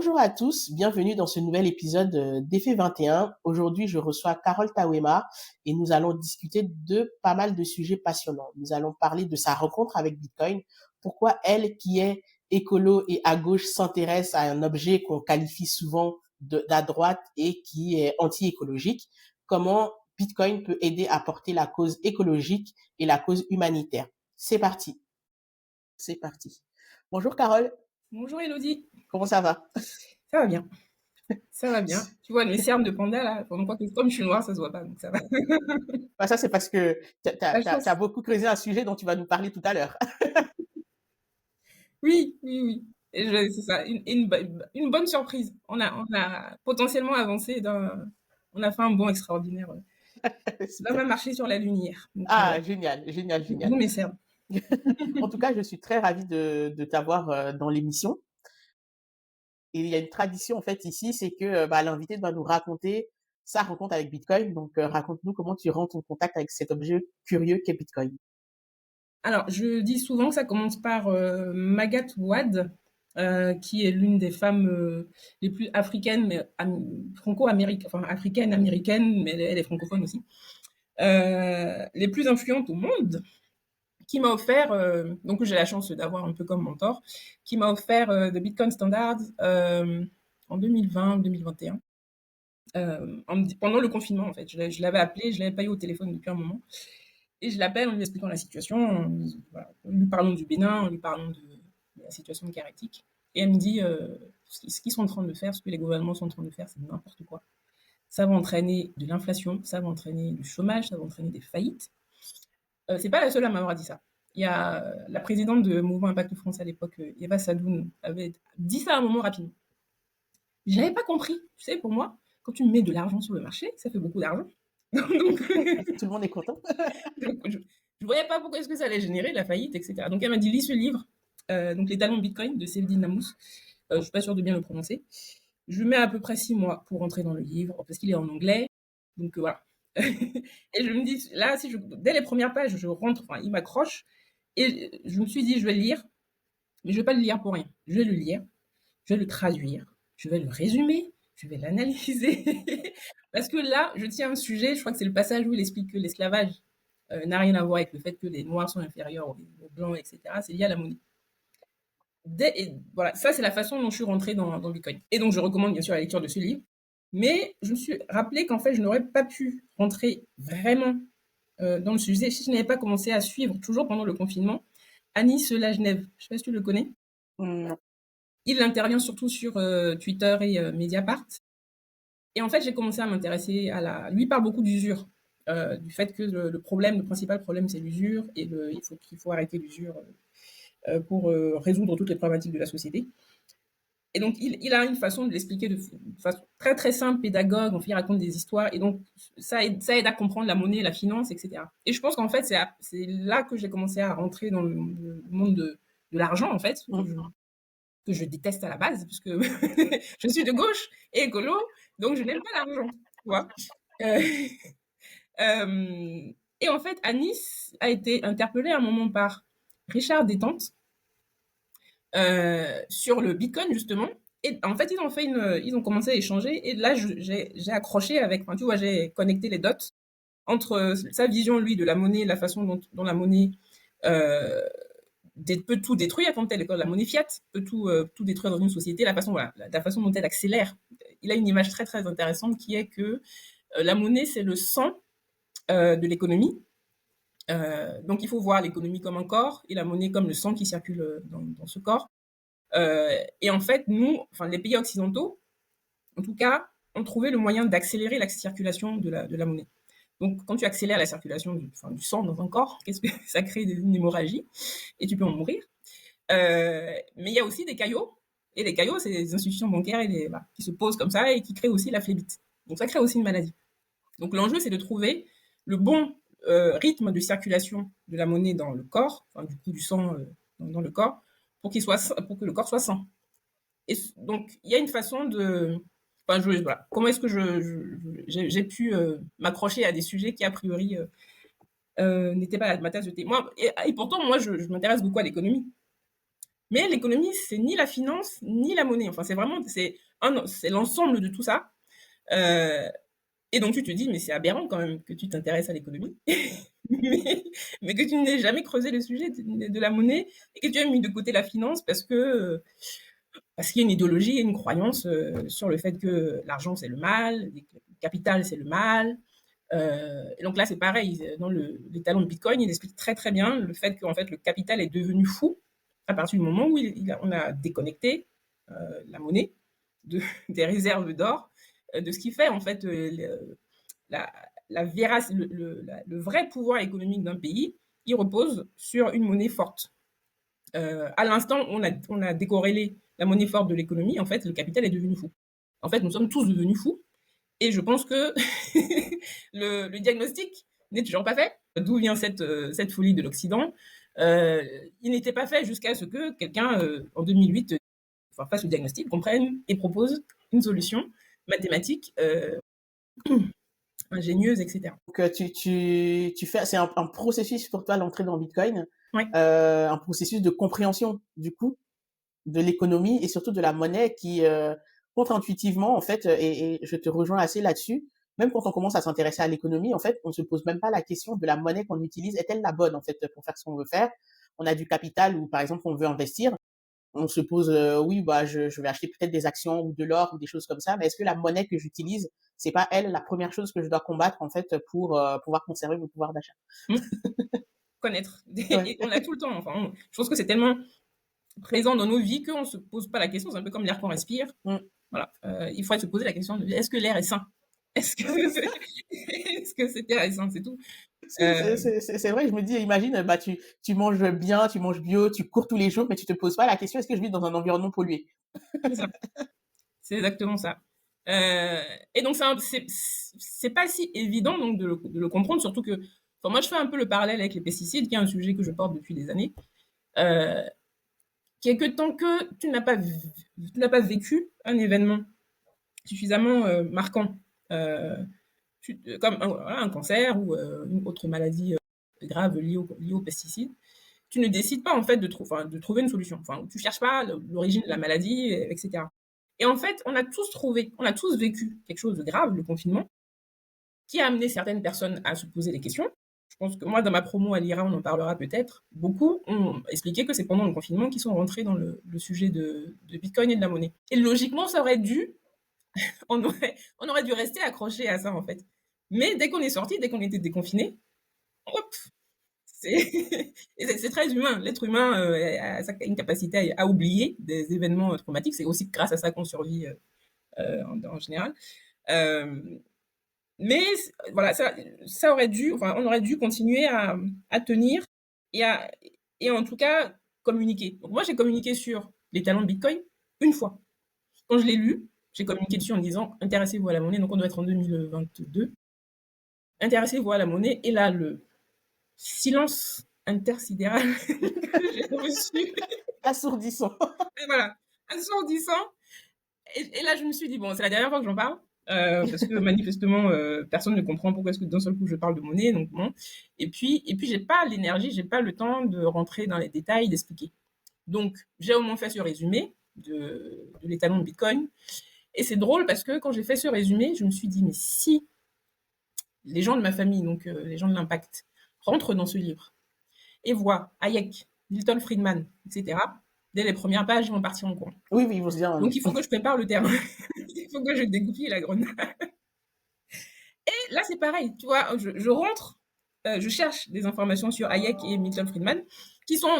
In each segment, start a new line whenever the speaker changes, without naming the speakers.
Bonjour à tous, bienvenue dans ce nouvel épisode d'Effet 21. Aujourd'hui, je reçois Carole Tawema et nous allons discuter de pas mal de sujets passionnants. Nous allons parler de sa rencontre avec Bitcoin, pourquoi elle, qui est écolo et à gauche, s'intéresse à un objet qu'on qualifie souvent d'à droite et qui est anti-écologique, comment Bitcoin peut aider à porter la cause écologique et la cause humanitaire. C'est parti, c'est parti. Bonjour Carole,
Bonjour Elodie,
comment ça va?
ça va bien, ça va bien. Tu vois mes cernes de panda là, pendant quoi que comme je suis noire, ça se voit pas, donc ça va.
Bah, ça, c'est parce que tu
La
as
chance.
beaucoup creusé un sujet dont tu vas nous parler tout à l'heure.
Oui, oui, oui. C'est ça, une bonne surprise. On a potentiellement avancé on a fait un bond extraordinaire. L'homme
Super.
a marché sur la Lune hier. Donc,
Ah, génial, génial,
d'où
génial.
mes cernes.
En tout cas, je suis très ravie de t'avoir dans l'émission. Et il y a une tradition, en fait, ici, c'est que bah, l'invité doit nous raconter sa rencontre avec Bitcoin. Donc, raconte-nous comment tu rentres en contact avec cet objet curieux qu'est Bitcoin.
Alors, je dis souvent que ça commence par Magat Wad, qui est l'une des femmes les plus africaines, mais franco-américaines, enfin africaines, américaines, mais elle est francophone aussi, les plus influentes au monde, qui m'a offert, donc j'ai la chance d'avoir un peu comme mentor, qui m'a offert The Bitcoin Standard en 2020-2021. Pendant le confinement, en fait. Je l'avais appelé, je l'avais pas eu au téléphone depuis un moment. Et je l'appelle en lui expliquant la situation, voilà, en lui parlant du Bénin, en lui parlant de la situation de Karatik. Et elle me dit ce qu'ils sont en train de faire, ce que les gouvernements sont en train de faire, c'est n'importe quoi. Ça va entraîner de l'inflation, ça va entraîner du chômage, ça va entraîner des faillites. C'est pas la seule à m'avoir dit ça. Il y a la présidente de Mouvement Impact France à l'époque, Eva Sadoun, avait dit ça à un moment rapidement. Je n'avais pas compris. Tu sais, pour moi, quand tu mets de l'argent sur le marché, ça fait beaucoup d'argent. Donc,
Tout le monde est content.
donc, je ne voyais pas pourquoi est-ce que ça allait générer de la faillite, etc. Donc elle m'a dit, lis ce livre, donc Les talents Bitcoin de Sevdin Namous. Je ne suis pas sûre de bien le prononcer. Je mets à peu près 6 mois pour rentrer dans le livre, parce qu'il est en anglais. Donc voilà. Et je me dis, là, dès les premières pages, je rentre, enfin, il m'accroche. Et je me suis dit, je vais le lire, mais je ne vais pas le lire pour rien. Je vais le lire, je vais le traduire, je vais le résumer, je vais l'analyser. Parce que là, je tiens un sujet, je crois que c'est le passage où il explique que l'esclavage n'a rien à voir avec le fait que les Noirs sont inférieurs aux Blancs, etc. C'est lié à la monnaie. Voilà, ça, c'est la façon dont je suis rentrée dans Bitcoin. Et donc, je recommande bien sûr la lecture de ce livre. Mais je me suis rappelé qu'en fait, je n'aurais pas pu rentrer vraiment dans le sujet si je n'avais pas commencé à suivre, toujours pendant le confinement, Anis Lajnev. Je ne sais pas si tu le connais.
Non.
Il intervient surtout sur Twitter et Mediapart. Et en fait, j'ai commencé à m'intéresser à la. Lui parle beaucoup d'usure, du fait que le principal problème, c'est l'usure et qu'il faut arrêter l'usure pour résoudre toutes les problématiques de la société. Et donc, il a une façon de l'expliquer de façon très très simple, pédagogue. En fait, il raconte des histoires et donc ça aide à comprendre la monnaie, la finance, etc. Et je pense qu'en fait, c'est là que j'ai commencé à rentrer dans le monde de l'argent, en fait, que je déteste à la base, puisque je suis de gauche et écolo, donc je n'aime pas l'argent, tu vois. Euh, et en fait, Anis a été interpellé à un moment par Richard Détente sur le Bitcoin, justement. Et en fait, ils ont commencé à échanger. Et là, j'ai accroché avec, enfin, tu vois, j'ai connecté les dots entre sa vision, lui, de la monnaie, la façon dont la monnaie euh, peut tout détruire quand elle est la monnaie fiat peut tout détruire dans une société, voilà, la façon dont elle accélère. Il a une image très très intéressante qui est que la monnaie c'est le sang de l'économie. Donc il faut voir l'économie comme un corps et la monnaie comme le sang qui circule dans ce corps. Et en fait, nous, enfin les pays occidentaux, en tout cas, ont trouvé le moyen d'accélérer la circulation de la monnaie. Donc, quand tu accélères la circulation du sang dans un corps, qu'est-ce que ça crée une hémorragie et tu peux en mourir. Mais il y a aussi des caillots. Et les caillots, c'est des institutions bancaires voilà, qui se posent comme ça et qui créent aussi la phlébite. Donc ça crée aussi une maladie. Donc l'enjeu, c'est de trouver le bon rythme de circulation de la monnaie dans le corps, enfin du coup du sang dans le corps, pour que le corps soit sain. Et donc il y a une façon de, enfin voilà, comment est-ce que j'ai pu m'accrocher à des sujets qui a priori n'étaient pas ma tasse de thé. Moi, et pourtant moi je m'intéresse beaucoup à l'économie. Mais l'économie, c'est ni la finance, ni la monnaie. Enfin, c'est vraiment, c'est l'ensemble de tout ça. Euh, et donc, tu te dis, mais c'est aberrant quand même que tu t'intéresses à l'économie, mais, mais que tu n'aies jamais creusé le sujet de la monnaie et que tu as mis de côté la finance parce qu'il y a une idéologie et une croyance sur le fait que l'argent, c'est le mal, le capital, c'est le mal. Et donc là, c'est pareil. Dans les talents de Bitcoin, il explique très très bien le fait qu'en fait, le capital est devenu fou à partir du moment où on a déconnecté la monnaie des réserves d'or, de ce qui fait en fait la, le vrai pouvoir économique d'un pays. Il repose sur une monnaie forte. À l'instant, on a décorrélé la monnaie forte de l'économie. En fait, le capital est devenu fou. En fait, nous sommes tous devenus fous. Et je pense que le diagnostic n'est toujours pas fait. D'où vient cette folie de l'Occident? Il n'était pas fait jusqu'à ce que quelqu'un, en 2008, fasse le diagnostic, comprenne et propose une solution mathématique ingénieuse, etc.
Donc, tu fais, c'est un processus pour toi, l'entrée dans Bitcoin,
Ouais.
un processus de compréhension, du coup, de l'économie et surtout de la monnaie qui, contre-intuitivement, en fait, et je te rejoins assez là-dessus, même quand on commence à s'intéresser à l'économie, en fait, on se pose même pas la question de la monnaie qu'on utilise, est-elle la bonne, en fait, pour faire ce qu'on veut faire? On a du capital ou, par exemple, on veut investir. On se pose, oui, bah, je vais acheter peut-être des actions ou de l'or ou des choses comme ça, mais est-ce que la monnaie que j'utilise, c'est pas elle la première chose que je dois combattre, en fait, pour pouvoir conserver mon pouvoir d'achat?
Mmh. Connaître.
Ouais.
Et on l'a tout le temps. Enfin, je pense que c'est tellement présent dans nos vies qu'on ne se pose pas la question. C'est un peu comme l'air qu'on respire.
Mm.
Voilà. Il faudrait se poser la question de est-ce que l'air est sain? Est-ce que est-ce que cet air est sain? C'est tout.
C'est vrai, je me dis, imagine, bah, tu manges bien, tu manges bio, tu cours tous les jours, mais tu te poses pas la question, est-ce que je vis dans un environnement pollué?
C'est ça. C'est exactement ça. Euh, et donc, c'est pas si évident donc, de le comprendre, surtout que enfin, moi, je fais un peu le parallèle avec les pesticides, qui est un sujet que je porte depuis des années. Euh, Quelque temps que tu n'as pas vécu un événement suffisamment marquant, euh, comme voilà, un cancer ou une autre maladie grave liée aux pesticides, tu ne décides pas en fait de trouver une solution. Enfin, tu cherches pas l'origine de la maladie, etc. Et en fait, on a tous vécu quelque chose de grave, le confinement, qui a amené certaines personnes à se poser des questions. Je pense que moi, dans ma promo à l'IRA, on en parlera peut-être. Beaucoup ont expliqué que c'est pendant le confinement qu'ils sont rentrés dans le sujet de Bitcoin et de la monnaie. Et logiquement, ça aurait dû, on aurait dû rester accroché à ça en fait. Mais dès qu'on est sorti, dès qu'on était déconfiné, hop, c'est très humain. L'être humain a une capacité à oublier des événements traumatiques. C'est aussi grâce à ça qu'on survit en général. Euh, mais voilà, ça aurait dû, enfin, on aurait dû continuer à tenir et, à, et en tout cas communiquer. Donc moi, j'ai communiqué sur les talents de Bitcoin une fois. Quand je l'ai lu, j'ai communiqué dessus en disant intéressez-vous à la monnaie. Donc on doit être en 2022. Intéressez-vous à la monnaie. Et là, le silence intersidéral que j'ai reçu,
Assourdissant.
et voilà, assourdissant. Et là, je me suis dit, bon, c'est la dernière fois que j'en parle. Parce que manifestement, personne ne comprend pourquoi est-ce que d'un seul coup je parle de monnaie, donc bon. Et puis j'ai pas l'énergie, j'ai pas le temps de rentrer dans les détails, d'expliquer. Donc, j'ai au moins fait ce résumé de l'étalon de Bitcoin. Et c'est drôle parce que quand j'ai fait ce résumé, je me suis dit, mais si les gens de ma famille, donc les gens de l'impact, rentrent dans ce livre et voient Hayek, Milton Friedman, etc., dès les premières pages, ils vont partir en courant.
Oui, oui, ils vont se dire,
Donc, il faut que je prépare le terrain. Il faut que je dégoupille la grenade. Et là, c'est pareil, tu vois, je rentre, je cherche des informations sur Hayek et Milton Friedman,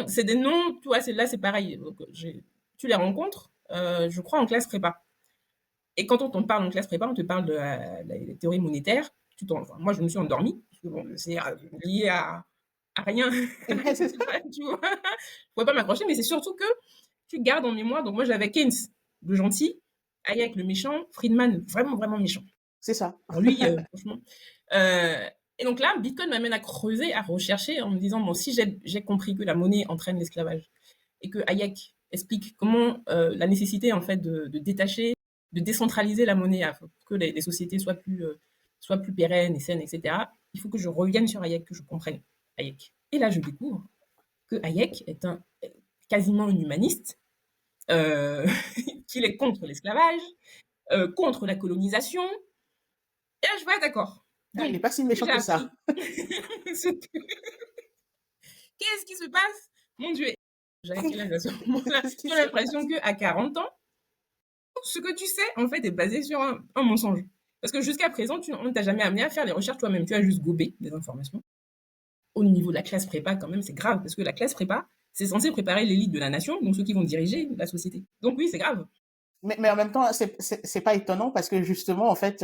c'est des noms, tu vois, là, c'est pareil. Donc, tu les rencontres, je crois, en classe prépa. Et quand on te parle en classe prépa, on te parle de la théorie monétaire. Enfin, moi, je me suis endormie, parce que bon, c'est lié à rien.
ouais, c'est ça.
Tu vois, je ne pouvais pas m'accrocher, mais c'est surtout que tu gardes en mémoire. Donc, moi, j'avais Keynes, le gentil, Hayek, le méchant, Friedman, vraiment, vraiment méchant.
C'est ça.
Alors lui, franchement. Et donc là, Bitcoin m'amène à creuser, à rechercher en me disant, bon, si j'ai compris que la monnaie entraîne l'esclavage et que Hayek explique comment la nécessité en fait de détacher, de décentraliser la monnaie pour que les sociétés soient plus pérennes et saines, etc., il faut que je revienne sur Hayek, que je comprenne Hayek. Et là, je découvre que Hayek est quasiment un humaniste, qu'il est contre l'esclavage, contre la colonisation. Et là, je vois, d'accord.
Ah, il
Donc,
n'est pas si méchant
j'ai
que
appris
ça.
Qu'est-ce qui se passe? Mon Dieu, j'avais quel âge à ce moment-là?
Qu'est-ce qui
J'ai
se
l'impression
passe?
qu'à 40 ans, ce que tu sais, en fait, est basé sur un mensonge. Parce que jusqu'à présent, on ne t'a jamais amené à faire les recherches toi-même. Tu as juste gobé des informations. Au niveau de la classe prépa, quand même, c'est grave. Parce que la classe prépa, c'est censé préparer l'élite de la nation, donc ceux qui vont diriger la société. Donc oui, c'est grave.
Mais en même temps, c'est pas étonnant parce que justement, en fait,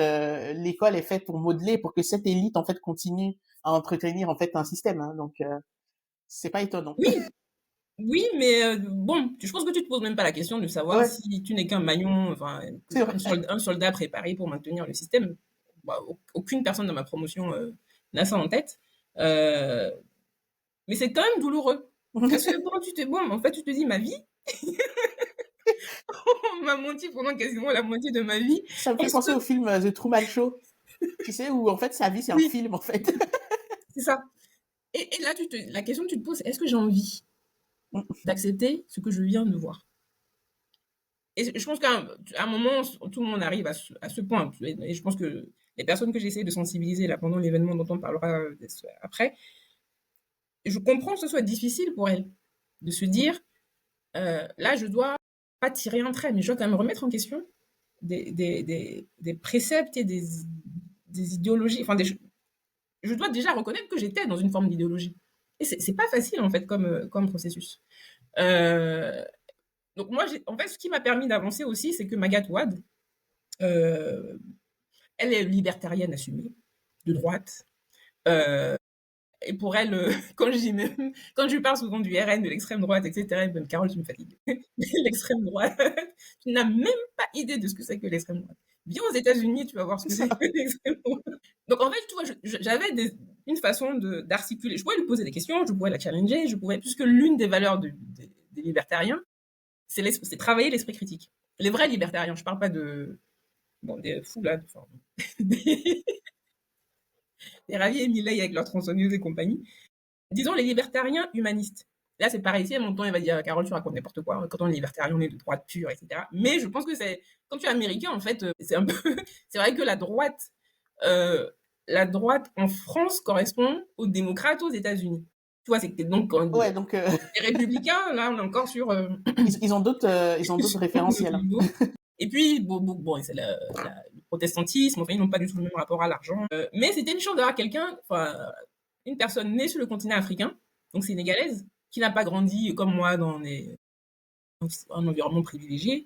l'école est faite pour modeler, pour que cette élite, en fait, continue à entretenir, en fait, un système. Hein. Donc, c'est pas étonnant.
Oui, oui, mais bon, je pense que tu te poses même pas la question de savoir
Ouais,
si tu n'es qu'un maillon, enfin,
c'est vrai.
un soldat préparé pour maintenir le système. Bah, aucune personne dans ma promotion n'a ça en tête. Euh, mais c'est quand même douloureux. Parce que bon, en fait, tu te dis, ma vie, on m'a menti pendant quasiment la moitié de ma vie.
Ça me fait
Est-ce
penser
que,
au film The Truman Show, tu sais, où en fait sa vie c'est un
oui,
film en fait.
c'est ça. Et là, la question que tu te poses, c'est est-ce que j'ai envie d'accepter ce que je viens de voir? Et je pense qu'à un moment, tout le monde arrive à ce point. Et je pense que les personnes que j'essaie de sensibiliser là pendant l'événement dont on parlera après, je comprends que ce soit difficile pour elles de se dire, là, je dois pas tirer un trait, mais je dois quand même remettre en question des préceptes et des idéologies. Enfin, je dois déjà reconnaître que j'étais dans une forme d'idéologie. Et c'est pas facile, en fait, comme processus. Euh, donc, moi, en fait, ce qui m'a permis d'avancer aussi, c'est que Magatte Ouad, euh, elle est libertarienne assumée, de droite. Euh, et pour elle, quand je lui parle souvent du RN, de l'extrême droite, etc., elle me dit, Carole, tu me fatigues. L'extrême droite, tu n'as même pas idée de ce que c'est que l'extrême droite. Viens aux États-Unis, tu vas voir ce que c'est
Ça.
que l'extrême droite. Donc en fait, tu vois, j'avais une façon d'articuler. Je pouvais lui poser des questions, je pouvais la challenger, puisque l'une des valeurs des libertariens, c'est travailler l'esprit critique. Les vrais libertariens, je parle pas bon, des fous là, enfin, des, des Ravi et Milei avec leur tronçonneuse et compagnie. Disons les libertariens humanistes. Là, c'est pareil. Si à mon temps, il va dire, Carole, tu racontes n'importe quoi. Quand on est libertarien, on est de droite pure, etc. Mais je pense que quand tu es américain, en fait, c'est un peu, c'est vrai que euh, la droite en France correspond aux démocrates aux États-Unis. Tu vois, c'est que donc, quand
Ouais, donc
les républicains, là, on est encore sur
ils ont d'autres
notre
référentiels. Hein.
niveau. Et puis, bon c'est le protestantisme, enfin, ils n'ont pas du tout le même rapport à l'argent. Mais c'était une chance d'avoir quelqu'un, enfin, une personne née sur le continent africain, donc sénégalaise, qui n'a pas grandi comme moi dans un environnement privilégié,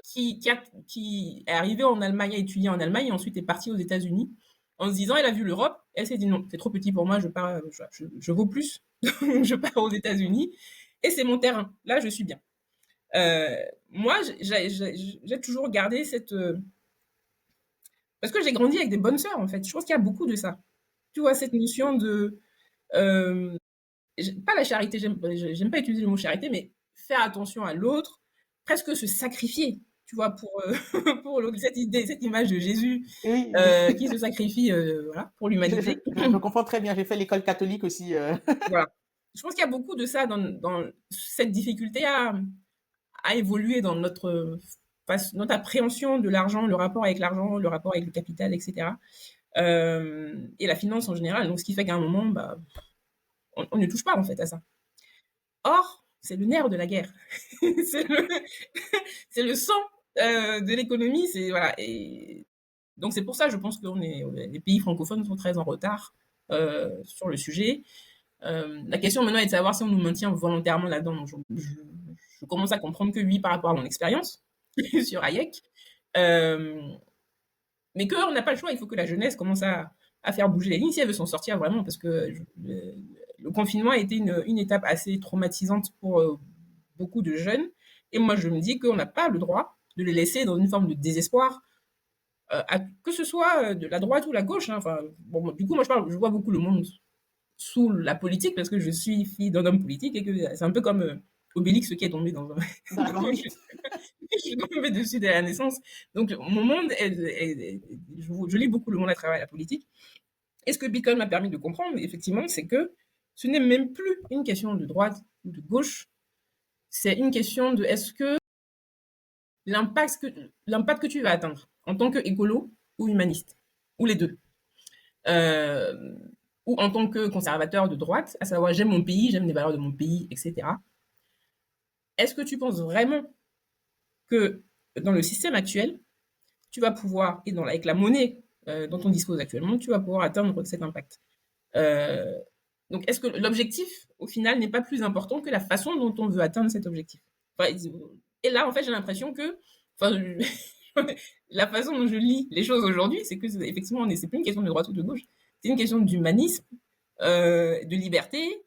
qui est arrivée en Allemagne, a étudié en Allemagne, et ensuite est partie aux États-Unis, en se disant, elle a vu l'Europe, elle s'est dit non, c'est trop petit pour moi, je vaux plus, je pars aux États-Unis, et c'est mon terrain, là je suis bien. Moi, j'ai toujours gardé parce que j'ai grandi avec des bonnes sœurs, en fait. Je pense qu'il y a beaucoup de ça. Tu vois, cette notion de... euh, pas la charité, j'aime pas utiliser le mot charité, mais faire attention à l'autre, presque se sacrifier, tu vois, pour l'autre. Cette idée, cette image de Jésus
Oui,
qui se sacrifie voilà, pour l'humanité.
je comprends très bien. J'ai fait l'école catholique aussi.
Voilà. Je pense qu'il y a beaucoup de ça dans cette difficulté à évoluer dans notre appréhension de l'argent, le rapport avec l'argent, le rapport avec le capital, etc. Et la finance en général. Donc, ce qui fait qu'à un moment, bah, on ne touche pas en fait à ça. Or, c'est le nerf de la guerre. c'est le, c'est le sang de l'économie. Voilà. Et donc, c'est pour ça, je pense que les pays francophones sont très en retard sur le sujet. La question maintenant est de savoir si on nous maintient volontairement là-dedans. Donc, je commence à comprendre que oui, par rapport à mon expérience sur Hayek, euh, mais qu'on n'a pas le choix. Il faut que la jeunesse commence à faire bouger les lignes si elle veut s'en sortir vraiment, parce que le confinement a été une étape assez traumatisante pour beaucoup de jeunes. Et moi, je me dis qu'on n'a pas le droit de les laisser dans une forme de désespoir, que ce soit de la droite ou la gauche. Hein. Enfin, bon, du coup, moi, je vois beaucoup le monde sous la politique parce que je suis fille d'un homme politique et que c'est un peu comme Obélix qui est tombé dans un...
Dans la
je
marmite.
suis tombée dessus dès la naissance. Donc mon monde, je lis beaucoup le monde à travers la politique. Et ce que Bitcoin m'a permis de comprendre, effectivement, c'est que ce n'est même plus une question de droite ou de gauche. c'est une question de est-ce que l'impact que tu vas atteindre en tant qu'écolo ou humaniste, ou les deux, euh, ou en tant que conservateur de droite, à savoir j'aime mon pays, j'aime les valeurs de mon pays, etc. Est-ce que tu penses vraiment que dans le système actuel, tu vas pouvoir, et avec la monnaie dont on dispose actuellement, tu vas pouvoir atteindre cet impact? Euh, donc, est-ce que l'objectif, au final, n'est pas plus important que la façon dont on veut atteindre cet objectif? Enfin, et là, en fait, j'ai l'impression que, enfin, la façon dont je lis les choses aujourd'hui, c'est que effectivement, c'est plus une question de droite ou de gauche, c'est une question d'humanisme, de liberté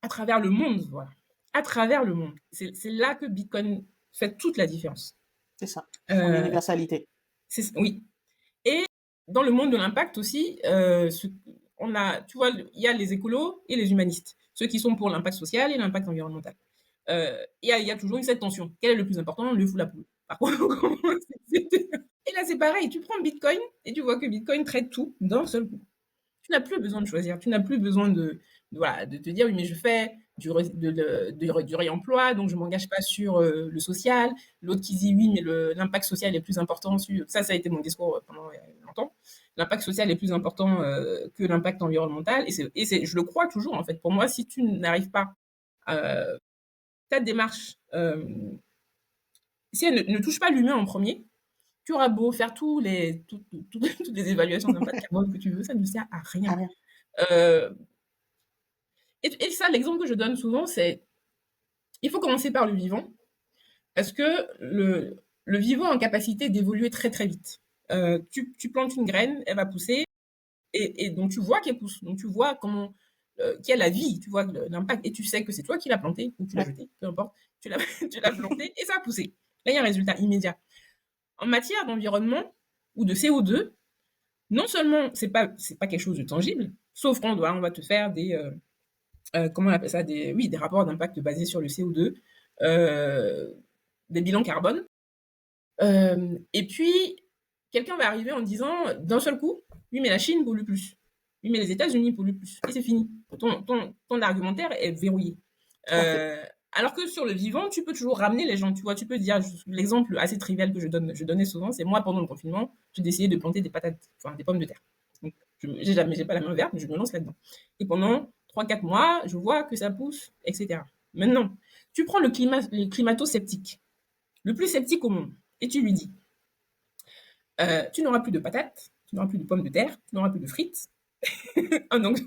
à travers le monde, voilà, à travers le monde. C'est là que Bitcoin fait toute la différence.
C'est ça, son
Euh,
universalité.
oui. Et dans le monde de l'impact aussi, on a, tu vois, il y a les écolos et les humanistes, ceux qui sont pour l'impact social et l'impact environnemental. Il y a toujours eu cette tension. Quel est le plus important, l'œuf ou la poule? Et là, c'est pareil. Tu prends Bitcoin et tu vois que Bitcoin traite tout d'un seul coup. Tu n'as plus besoin de choisir. Tu n'as plus besoin voilà, de te dire, oui, mais je fais du réemploi, donc je ne m'engage pas sur le social. L'autre qui dit, oui, mais l'impact social est plus important. Ça a été mon discours pendant longtemps. L'impact social est plus important que l'impact environnemental. Je le crois toujours, en fait. Pour moi, si tu n'arrives pas ta démarche, si elle ne touche pas l'humain en premier, tu auras beau faire toutes les évaluations d'impact carbone que tu veux, ça ne sert à
Ah,
rien.
rien.
Euh, et ça, l'exemple que je donne souvent, c'est il faut commencer par le vivant, parce que le vivant a une capacité d'évoluer très très vite. Tu plantes une graine, elle va pousser, et donc tu vois qu'elle pousse, donc tu vois comment qu'il y a la vie, tu vois l'impact, et tu sais que c'est toi qui l'as planté, ou tu l'as
Ouais.
jeté, peu importe, tu l'as planté, et ça a poussé. Là, il y a un résultat immédiat. En matière d'environnement ou de CO2, non seulement c'est pas quelque chose de tangible, sauf qu'on on va te faire comment on appelle ça, des rapports d'impact basés sur le CO2, euh, des bilans carbone. Et puis, quelqu'un va arriver en disant d'un seul coup, oui, mais la Chine pollue plus. Oui, mais les États-Unis polluent plus. Et c'est fini. Ton argumentaire est verrouillé.
Tout à fait.
Euh, alors que sur le vivant, tu peux toujours ramener les gens. Tu vois, tu peux dire, l'exemple assez trivial que je donnais souvent, c'est moi pendant le confinement, j'ai décidé de planter des patates, enfin des pommes de terre. Donc, j'ai pas la main verte, mais je me lance là-dedans. Et pendant 3-4 mois, je vois que ça pousse, etc. Maintenant, tu prends le climato-sceptique, le plus sceptique au monde, et tu lui dis, tu n'auras plus de patates, tu n'auras plus de pommes de terre, tu n'auras plus de frites. Ah, donc,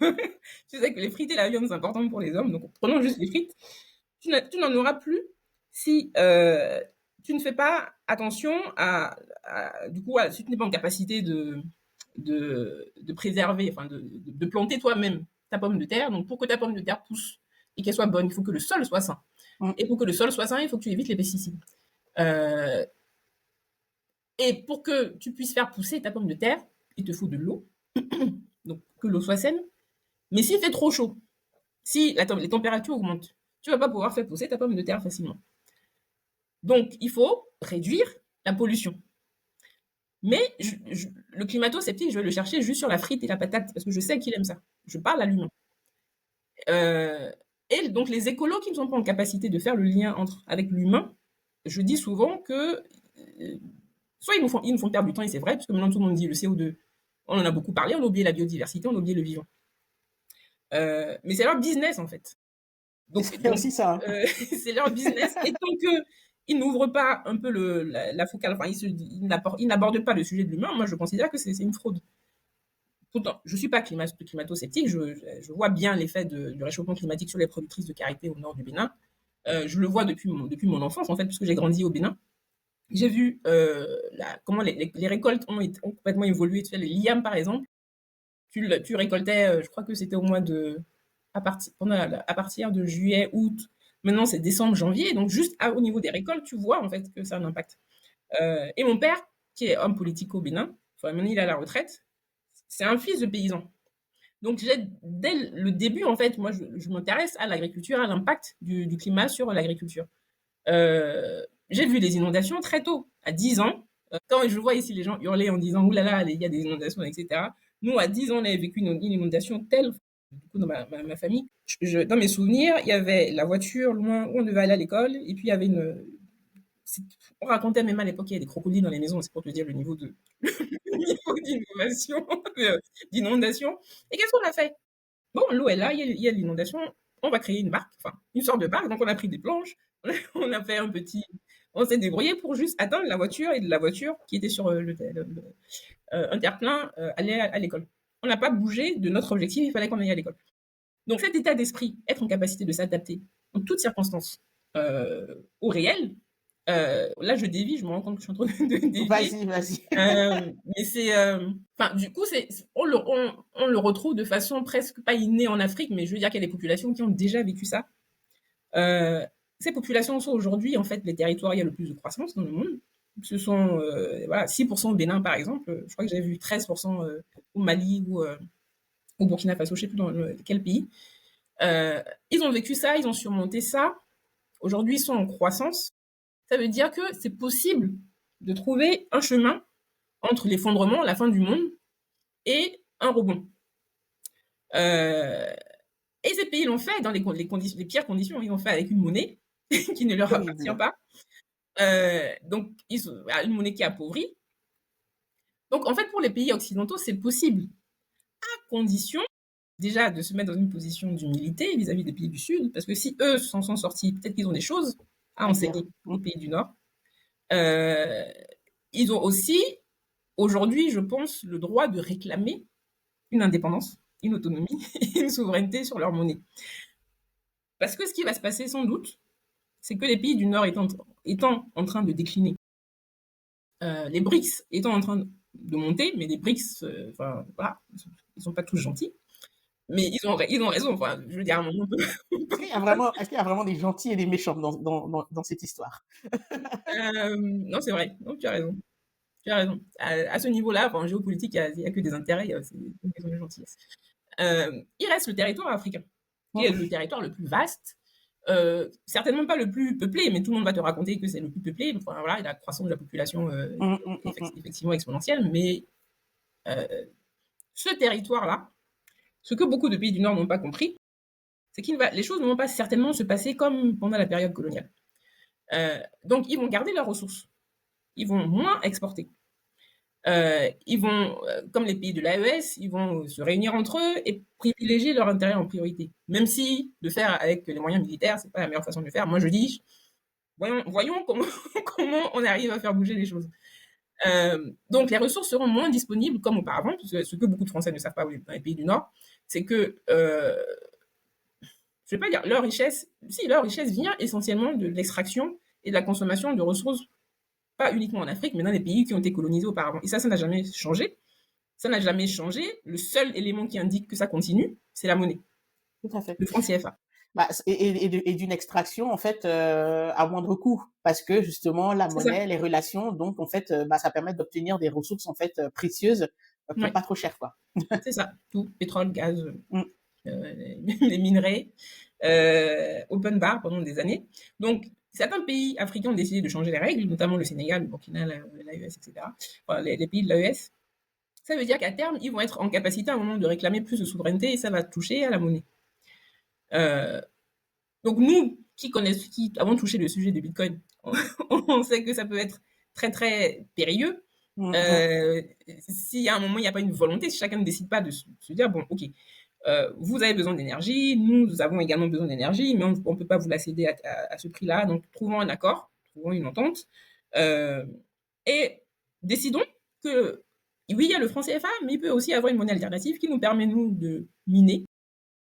tu sais que les frites et la viande, c'est important pour les hommes, donc prenons juste les frites. Tu n'en auras plus si tu ne fais pas attention du coup, si tu n'es pas en capacité de préserver, enfin de planter toi-même ta pomme de terre. Donc, pour que ta pomme de terre pousse et qu'elle soit bonne, il faut que le sol soit sain.
Mm.
Et pour que le sol soit sain, il faut que tu évites les pesticides. Euh, et pour que tu puisses faire pousser ta pomme de terre, il te faut de l'eau, donc que l'eau soit saine. Mais s'il fait trop chaud, si les températures augmentent, tu ne vas pas pouvoir faire pousser ta pomme de terre facilement. Donc, il faut réduire la pollution. Mais le climato-sceptique, je vais le chercher juste sur la frite et la patate, parce que je sais qu'il aime ça. Je parle à l'humain. Et donc, les écolos qui ne sont pas en capacité de faire le lien avec l'humain, je dis souvent que soit ils nous font perdre du temps, et c'est vrai, parce que maintenant tout le monde dit le CO2, on en a beaucoup parlé, on a oublié la biodiversité, on a oublié le vivant. Mais c'est leur business, en fait. Donc,
C'est aussi ça.
c'est leur business. Et tant qu'ils n'ouvrent pas un peu la focale, enfin, ils n'abordent pas le sujet de l'humain, moi, je considère que c'est une fraude. Pourtant, je ne suis pas climato-sceptique, je vois bien l'effet du réchauffement climatique sur les productrices de karité au nord du Bénin. Je le vois depuis mon enfance, en fait, puisque j'ai grandi au Bénin. J'ai vu comment les récoltes ont complètement évolué. Tu sais, les liames, par exemple, tu récoltais, je crois que c'était à partir de juillet, août. Maintenant, c'est décembre, janvier. Donc, juste au niveau des récoltes, tu vois en fait que ça a un impact. Et mon père, qui est homme politique au Bénin, enfin, maintenant il est à la retraite, c'est un fils de paysan. Donc, dès le début, en fait, moi, je m'intéresse à l'agriculture, à l'impact du climat sur l'agriculture. J'ai vu des inondations très tôt, à 10 ans. Quand je vois ici les gens hurler en disant « Ouh là là, il y a des inondations, etc. » Nous, à 10 ans, on avait vécu une inondation telle du coup, dans ma famille, dans mes souvenirs, il y avait la voiture loin où on devait aller à l'école, et puis il y avait c'est- on racontait même à l'époque qu'il y avait des crocodiles dans les maisons, c'est pour te dire le niveau le niveau d'innovation, d'inondation. Et qu'est-ce qu'on a fait? Bon, l'eau est là, il y a l'inondation, on va créer une barque, enfin, une sorte de barque. Donc, on a pris des planches, on a fait on s'est débrouillé pour juste atteindre la voiture et de la voiture qui était sur un terre-plein aller à l'école. On n'a pas bougé de notre objectif, il fallait qu'on aille à l'école. Donc, cet état d'esprit, être en capacité de s'adapter en toutes circonstances au réel, là, je dévie, je me rends compte que je suis en train de dévier.
Vas-y, vas-y.
Mais enfin, du coup, on le retrouve de façon presque pas innée en Afrique, mais je veux dire qu'il y a des populations qui ont déjà vécu ça. Euh, Ces populations sont aujourd'hui, en fait, les territoires où il y a le plus de croissance dans le monde. Ce sont voilà, 6% au Bénin, par exemple. Je crois que j'ai vu 13% au Mali ou au Burkina Faso, je ne sais plus dans quel pays. Ils ont vécu ça, ils ont surmonté ça. Aujourd'hui, ils sont en croissance. Ça veut dire que c'est possible de trouver un chemin entre l'effondrement, la fin du monde, et un rebond. Euh, et ces pays l'ont fait dans les pires conditions. Ils l'ont fait avec une monnaie qui ne leur appartient
Terrible.
pas. Donc, une monnaie qui est appauvrie. Donc, en fait, pour les pays occidentaux, c'est possible, à condition déjà de se mettre dans une position d'humilité vis-à-vis des pays du Sud, parce que si eux s'en sont sortis, peut-être qu'ils ont des choses à
À dire.
enseigner aux pays du Nord. Euh, Ils ont aussi, aujourd'hui, je pense, le droit de réclamer une indépendance, une autonomie, une souveraineté sur leur monnaie. Parce que ce qui va se passer sans doute, c'est que les pays du Nord étant en train de décliner, les BRICS étant en train de monter, mais les BRICS, enfin voilà, ils sont pas tous gentils, mais ils ont raison. Enfin, je veux dire, à un moment,
Est-ce qu'il y a vraiment des gentils et des méchants dans cette histoire?
non, c'est vrai. Non, tu as raison. Tu as raison. À ce niveau-là, en géopolitique, il y a que des intérêts, c'est une question de gentillesse. Il reste le territoire africain, qui est le territoire le plus vaste, certainement pas le plus peuplé, mais tout le monde va te raconter que c'est le plus peuplé. Enfin, voilà, la croissance de la population effectivement exponentielle, mais ce territoire-là, ce que beaucoup de pays du Nord n'ont pas compris, c'est que les choses ne vont pas certainement se passer comme pendant la période coloniale. Donc, ils vont garder leurs ressources. Ils vont moins exporter. Ils vont, comme les pays de l'AES, ils vont se réunir entre eux et privilégier leur intérêt en priorité. Même si de faire avec les moyens militaires, c'est pas la meilleure façon de le faire. Moi, je dis, voyons comment, comment on arrive à faire bouger les choses. Donc, les ressources seront moins disponibles comme auparavant, parce que ce que beaucoup de Français ne savent pas dans les pays du Nord, c'est que, je vais pas dire leur richesse, si leur richesse vient essentiellement de l'extraction et de la consommation de ressources, pas uniquement en Afrique, mais dans les pays qui ont été colonisés auparavant. Et ça n'a jamais changé. Ça n'a jamais changé. Le seul élément qui indique que ça continue, c'est la monnaie,
Tout à fait.
le franc CFA.
Bah, et d'une extraction, en fait, à moindre coût. Parce que, justement, la
C'est ça.
monnaie, les relations, donc, en fait, bah, ça permet d'obtenir des ressources, en fait, précieuses pour
Ouais,
pas trop cher, quoi.
c'est ça. Tout, pétrole, gaz,
Mm.
les minerais, open bar pendant des années. Donc, certains pays africains ont décidé de changer les règles, notamment le Sénégal, le Burkina, l'AES, etc. Enfin, les pays de l'AES. Ça veut dire qu'à terme, ils vont être en capacité à un moment de réclamer plus de souveraineté et ça va toucher à la monnaie. Euh, donc nous, qui avons touché le sujet de Bitcoin, on sait que ça peut être très très périlleux.
Mm.
Si à un moment il n'y a pas une volonté, si chacun ne décide pas de se dire bon, ok, vous avez besoin d'énergie, nous avons également besoin d'énergie, mais on ne peut pas vous la céder à ce prix-là. Donc trouvons un accord, trouvons une entente euh, et décidons que oui, il y a le franc CFA, mais il peut aussi avoir une monnaie alternative qui nous permet nous de miner,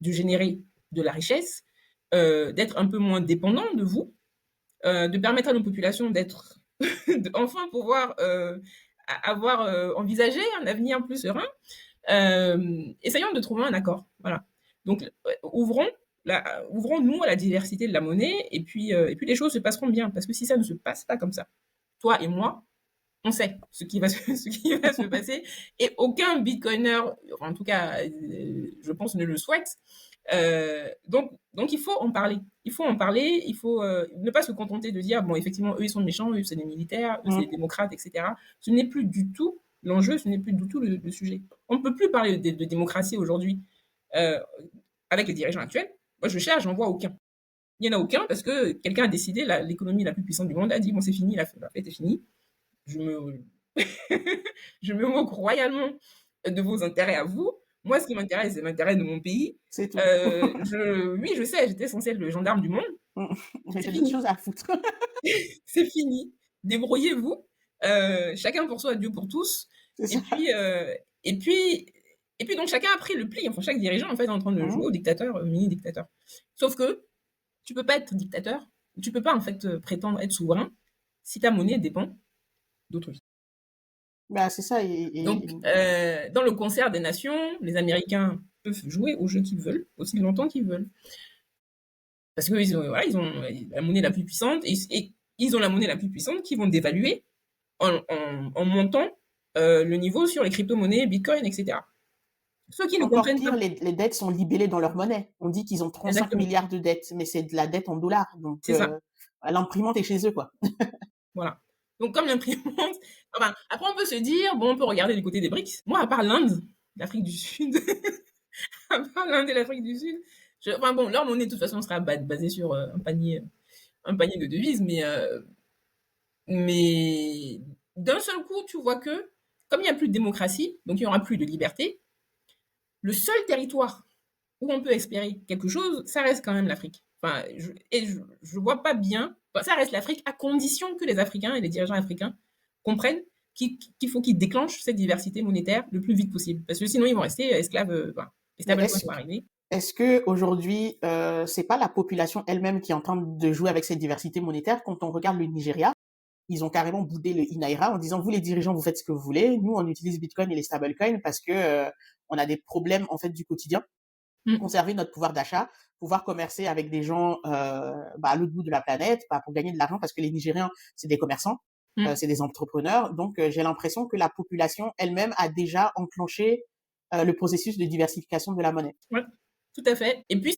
de générer de la richesse, d'être un peu moins dépendant de vous, de permettre à nos populations d'être, enfin pouvoir avoir envisagé un avenir plus serein. Essayons de trouver un accord. Voilà. Donc, ouvrons-nous à la diversité de la monnaie et puis les choses se passeront bien. Parce que si ça ne se passe pas comme ça, toi et moi, on sait ce qui va se passer et aucun bitcoiner, en tout cas, je pense, ne le souhaite. Donc il faut en parler. Il faut en parler. Il faut ne pas se contenter de dire bon, effectivement, eux ils sont méchants, eux c'est des militaires, eux c'est des
Mm.
démocrates, etc. Ce n'est plus du tout l'enjeu, ce n'est plus du tout le sujet. On ne peut plus parler de démocratie aujourd'hui euh, avec les dirigeants actuels, moi je cherche, j'en vois aucun. Il n'y en a aucun parce que quelqu'un a décidé, l'économie la plus puissante du monde a dit bon c'est fini, la fête est finie. Je me, je me moque royalement de vos intérêts à vous. Moi, ce qui m'intéresse, c'est l'intérêt de mon pays.
C'est tout.
Oui, je sais, j'étais censée être le gendarme du monde. C'est
J'ai d'autres
fini.
choses à foutre.
C'est fini. Débrouillez-vous. Chacun pour soi, Dieu pour tous.
C'est
Et
ça.
puis, euh, et puis, et puis donc chacun a pris le pli. Enfin, chaque dirigeant en fait est en train de jouer
Mhm.
au dictateur, mini-dictateur. Sauf que tu peux pas être dictateur, tu peux pas en fait prétendre être souverain si ta monnaie dépend d'autrui.
Bah, c'est ça.
Donc, dans le concert des nations, les Américains peuvent jouer au jeu qu'ils veulent, aussi longtemps qu'ils veulent. Parce que voilà, ils ont la monnaie la plus puissante, et ils ont la monnaie la plus puissante qu'ils vont dévaluer en montant le niveau sur les crypto-monnaies, Bitcoin, etc. Ceux qui ne
Encore
comprennent pas.
pire, les dettes sont libellées dans leur monnaie. On dit qu'ils ont 35
Exactement,
milliards de dettes, mais c'est de la dette en dollars. Donc,
c'est ça.
l'imprimante est chez eux, quoi.
Voilà. Donc, comme l'imprimante. Enfin, après, on peut se dire, bon, on peut regarder du côté des BRICS. Moi, à part l'Inde, l'Afrique du Sud, à part l'Inde et l'Afrique du Sud, enfin bon, leur monnaie, de toute façon, sera basée sur un panier de devises, mais d'un seul coup, tu vois que, comme il n'y a plus de démocratie, donc il n'y aura plus de liberté, le seul territoire où on peut espérer quelque chose, ça reste quand même l'Afrique. Enfin, je vois pas bien. Enfin, ça reste l'Afrique à condition que les Africains et les dirigeants africains comprennent qu'il faut qu'ils déclenchent cette diversité monétaire le plus vite possible. Parce que sinon, ils vont rester esclaves. Enfin, les
Mais
stablecoins vont arriver.
est-ce que aujourd'hui, c'est pas la population elle-même qui est en train de jouer avec cette diversité monétaire? Quand on regarde le Nigeria, ils ont carrément boudé le Inaira en disant vous les dirigeants vous faites ce que vous voulez, nous on utilise Bitcoin et les stablecoins parce que on a des problèmes en fait du quotidien,
Mm,
conserver notre pouvoir d'achat, pouvoir commercer avec des gens à l'autre bout de la planète, pour gagner de l'argent parce que les Nigériens c'est des commerçants,
mm.
c'est des entrepreneurs, donc j'ai l'impression que la population elle-même a déjà enclenché le processus de diversification de la monnaie.
Ouais, tout à fait. Et puis,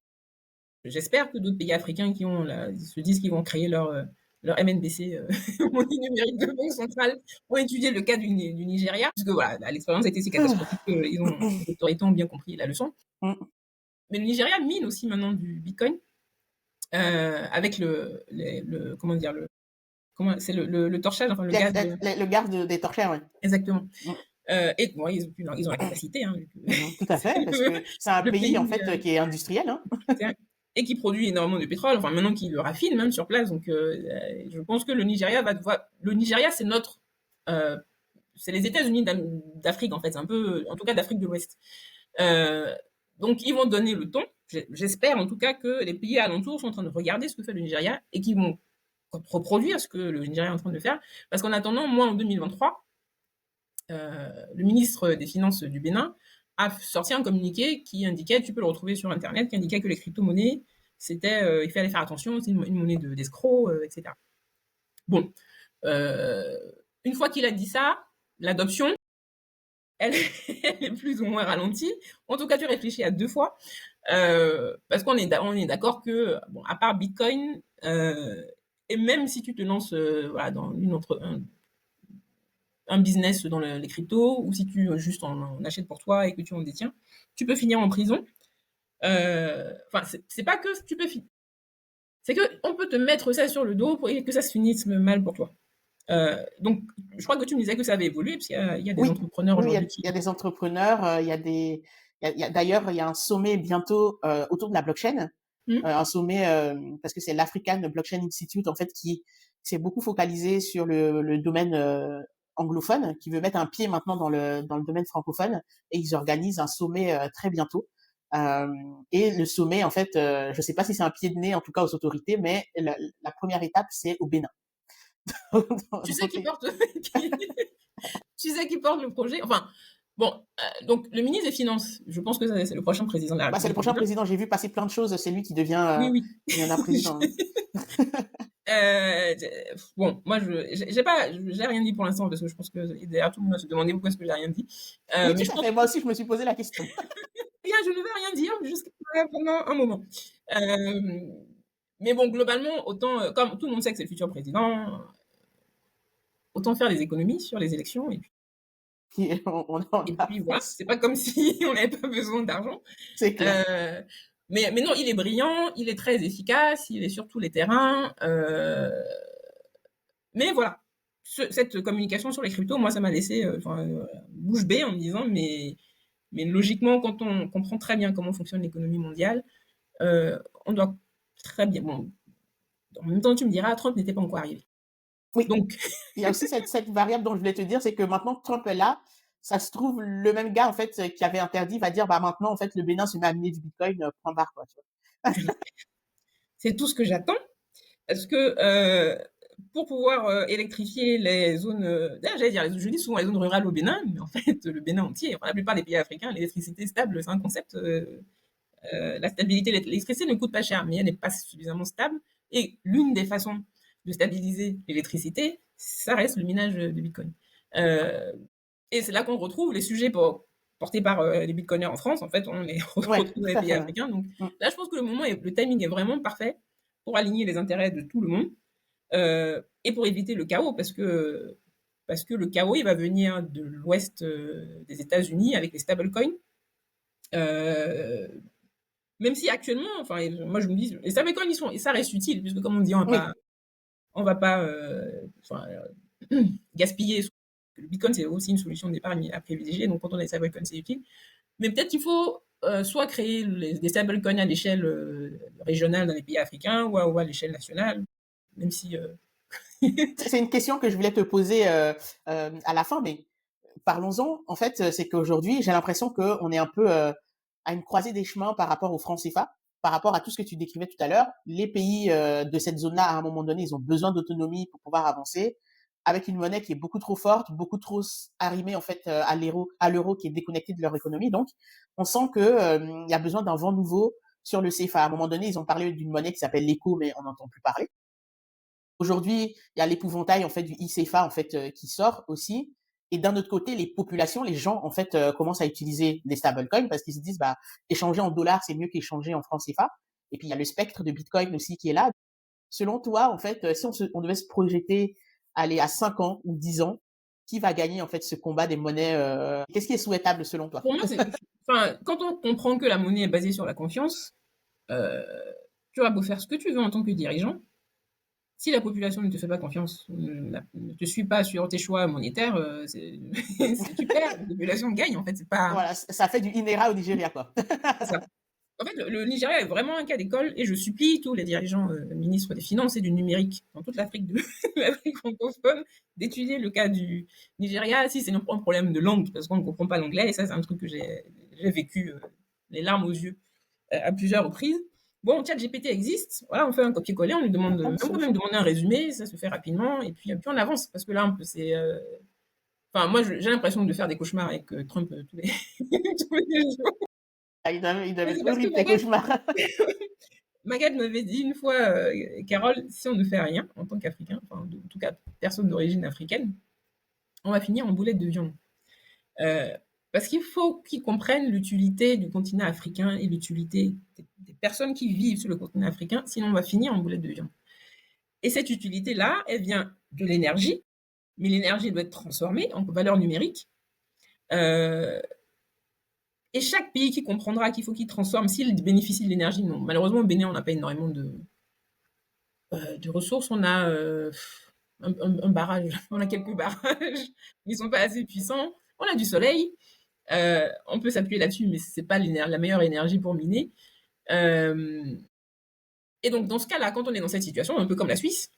j'espère que d'autres pays africains se disent qu'ils vont créer leur MNBC, monnaie numérique de banque centrale, vont étudier le cas du Nigeria, puisque voilà, l'expérience a été si catastrophique que les autorités ont bien compris la leçon. Mais le Nigeria mine aussi maintenant du Bitcoin avec comment dire c'est le torchage, enfin le gaz.
Le garde des torchères, oui.
Exactement.
Mm.
Et bon, ils ont la capacité, hein,
Tout à
c'est
fait, parce que c'est un
le
pays en
pays
fait qui est industriel. Hein.
et qui produit énormément de pétrole. Enfin, maintenant qu'ils le raffinent même sur place. Donc, je pense que le Nigeria va devoir. Le Nigeria, euh, c'est les États-Unis d'Afrique en fait, un peu, en tout cas d'Afrique de l'Ouest. Euh, donc, ils vont donner le ton. J'espère en tout cas que les pays alentours sont en train de regarder ce que fait le Nigeria et qu'ils vont reproduire ce que le Nigeria est en train de faire. Parce qu'en attendant, moi, en 2023, le ministre des Finances du Bénin a sorti un communiqué qui indiquait, tu peux le retrouver sur Internet, qui indiquait que les crypto-monnaies, il fallait faire attention, c'est une monnaie d'escroc, etc. Bon, euh, une fois qu'il a dit ça, l'adoption, elle, elle est plus ou moins ralentie. En tout cas, tu réfléchis à deux fois, parce on est d'accord que, bon, à part Bitcoin, et même si tu te lances voilà, dans un business dans les cryptos, ou si tu juste en achètes pour toi et que tu en détiens, tu peux finir en prison. Enfin, c'est pas que tu peux finir. C'est que on peut te mettre ça sur le dos pour que ça se finisse mal pour toi. Donc, je crois que tu me disais que ça avait évolué, parce qu'il y a des
Oui,
entrepreneurs
oui,
aujourd'hui
il y a
qui.
des entrepreneurs, d'ailleurs, il y a un sommet bientôt autour de la blockchain,
Hmm,
un sommet parce que c'est l'African Blockchain Institute en fait qui s'est beaucoup focalisé sur le domaine anglophone, qui veut mettre un pied maintenant dans le domaine francophone, et ils organisent un sommet très bientôt. Euh, et le sommet, en fait, je ne sais pas si c'est un pied de nez en tout cas aux autorités, mais la première étape c'est au Bénin.
tu sais
Donc,
qui porte, tu sais qui porte le projet. Enfin, bon, donc le ministre des Finances, je pense que c'est le prochain président de la
c'est le
République du
prochain
Bénin.
président. J'ai vu passer plein de choses. C'est lui
Oui, oui.
qui deviendra président.
Euh, bon, moi, j'ai rien dit pour l'instant parce que je pense que derrière tout le monde va se demander pourquoi est-ce que j'ai rien dit.
Oui, tout
Mais je
à
pense
fait. Moi aussi, je me suis posé la question.
que je ne vais rien dire jusqu'à pendant un moment. Euh, mais bon, globalement, autant, comme tout le monde sait que c'est le futur président, autant faire des économies sur les élections et puis
On
Et
a
puis voilà, c'est pas comme si on n'avait pas besoin d'argent.
c'est clair.
Euh, mais non, il est brillant, il est très efficace, il est sur tous les terrains. Mais voilà, cette communication sur les cryptos, moi, ça m'a laissé bouche bée en me disant, mais logiquement, quand on comprend très bien comment fonctionne l'économie mondiale, on doit très bien. Bon, en même temps, tu me diras, Trump n'était pas encore arrivé.
Oui,
Donc,
il y a aussi cette variable dont je voulais te dire, c'est que maintenant que Trump est là, ça se trouve, le même gars, en fait, qui avait interdit, va dire, bah maintenant, en fait, le Bénin se met à miner du Bitcoin, point barre, quoi, tu vois.
c'est tout ce que j'attends. Parce que pour pouvoir électrifier les zones, d'ailleurs, j'allais dire, je dis souvent les zones rurales au Bénin, mais en fait, le Bénin entier, enfin, la plupart des pays africains, l'électricité stable, c'est un concept. La stabilité, l'électricité ne coûte pas cher, mais elle n'est pas suffisamment stable. Et l'une des façons de stabiliser l'électricité, ça reste le minage de Bitcoin. Euh, et c'est là qu'on retrouve les sujets portés par les Bitcoiners en France. En fait, on les
Ouais,
retrouve dans
tout
les
à
pays
fait, ouais.
africains. Donc
Mmh.
là, je pense que le timing est vraiment parfait pour aligner les intérêts de tout le monde et pour éviter le chaos, parce que le chaos, il va venir de l'ouest des États-Unis avec les stablecoins. Euh, Même si actuellement, enfin, moi je me dis, les stablecoins, ça reste utile, puisque comme on dit,
Oui,
on va pas gaspiller. Le Bitcoin, c'est aussi une solution d'épargne à privilégier, donc quand on a des stablecoins, c'est utile. Mais peut-être qu'il faut soit créer des stablecoins à l'échelle régionale dans les pays africains, ou à l'échelle nationale, même si...
c'est une question que je voulais te poser à la fin, mais parlons-en. En fait, c'est qu'aujourd'hui, j'ai l'impression qu'on est un peu à une croisée des chemins par rapport au franc CFA, par rapport à tout ce que tu décrivais tout à l'heure. Les pays de cette zone-là, à un moment donné, ils ont besoin d'autonomie pour pouvoir avancer, avec une monnaie qui est beaucoup trop forte, beaucoup trop arrimée en fait à l'euro qui est déconnecté de leur économie. Donc, on sent que il y a besoin d'un vent nouveau sur le CFA. À un moment donné, ils ont parlé d'une monnaie qui s'appelle l'éco, mais on n'entend plus parler. Aujourd'hui, il y a l'épouvantail en fait du e-CFA en fait qui sort aussi. Et d'un autre côté, les populations, les gens en fait commencent à utiliser des stablecoins parce qu'ils se disent bah échanger en dollars c'est mieux qu'échanger en francs CFA. Et puis il y a le spectre de Bitcoin aussi qui est là. Selon toi, en fait, si on devait se projeter aller à 5 ans ou 10 ans, qui va gagner en fait ce combat des monnaies Qu'est-ce qui est souhaitable selon toi?
Pour moi, enfin, quand on comprend que la monnaie est basée sur la confiance, euh, tu auras beau faire ce que tu veux en tant que dirigeant, si la population ne te fait pas confiance, ne te suit pas sur tes choix monétaires, tu perds, la population gagne en fait, c'est pas
Voilà, ça fait du Inera au Nigeria quoi.
ça. En fait, le Nigeria est vraiment un cas d'école et je supplie tous les dirigeants, ministres des Finances et du numérique dans toute l'Afrique l'Afrique francophone d'étudier le cas du Nigeria. Si c'est un problème de langue, parce qu'on ne comprend pas l'anglais, et ça c'est un truc que j'ai vécu les larmes aux yeux à plusieurs reprises. Bon, ChatGPT existe, voilà, on fait un copier-coller, on lui demande, on peut même demander un résumé, ça se fait rapidement, et puis on avance, parce que là, un peu, c'est... Enfin, moi, j'ai l'impression de faire des cauchemars avec Trump tous les, tous les jours.
Ah, il doit
C'est
être
parce que
horrible tes cauchemars.
Magad m'avait dit une fois, Carole, si on ne fait rien en tant qu'Africain, enfin, en tout cas, personne d'origine africaine, on va finir en boulettes de viande. Euh, Parce qu'il faut qu'ils comprennent l'utilité du continent africain et l'utilité des personnes qui vivent sur le continent africain, sinon on va finir en boulettes de viande. Et cette utilité-là, elle vient de l'énergie, mais l'énergie doit être transformée en valeur numérique. Euh, et chaque pays qui comprendra qu'il faut qu'il transforme, s'il bénéficie de l'énergie, non. Malheureusement, au Bénin, on n'a pas énormément de ressources. On a un barrage, on a quelques barrages, ils ne sont pas assez puissants. On a du soleil, on peut s'appuyer là-dessus, mais ce n'est pas la meilleure énergie pour miner. Euh, et donc, dans ce cas-là, quand on est dans cette situation, un peu comme la Suisse,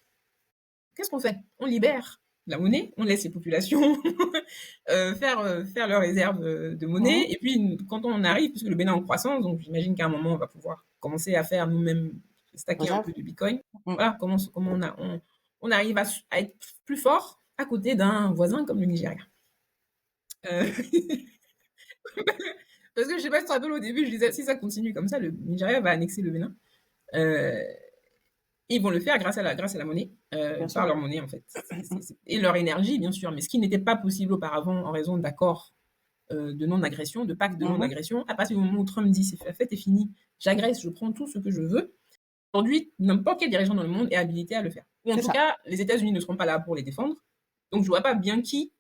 qu'est-ce qu'on fait? On libère la monnaie, on laisse les populations faire leurs réserves de monnaie.
Mhm.
Et puis, quand on arrive, puisque le Bénin est en croissance, donc j'imagine qu'à un moment, on va pouvoir commencer à faire nous-mêmes, stacker un peu de Bitcoin.
Mhm.
Voilà comment on arrive à être plus fort à côté d'un voisin comme le Nigeria. Euh, Parce que je sais pas si tu te rappelles, au début, je disais, si ça continue comme ça, le Nigeria va annexer le Bénin. Euh, Ils vont le faire grâce à la monnaie,
Bien
par
sûr.
leur monnaie en fait. Et leur énergie, bien sûr, mais ce qui n'était pas possible auparavant en raison d'accords de non-agression, de pactes de
Mhm.
non-agression. À partir du moment où Trump dit c'est fait, c'est fini, j'agresse, je prends tout ce que je veux. Aujourd'hui, n'importe quel dirigeant dans le monde est habilité à le faire. Ou en
C'est
tout
ça.
cas, les États-Unis ne seront pas là pour les défendre. Donc je vois pas bien qui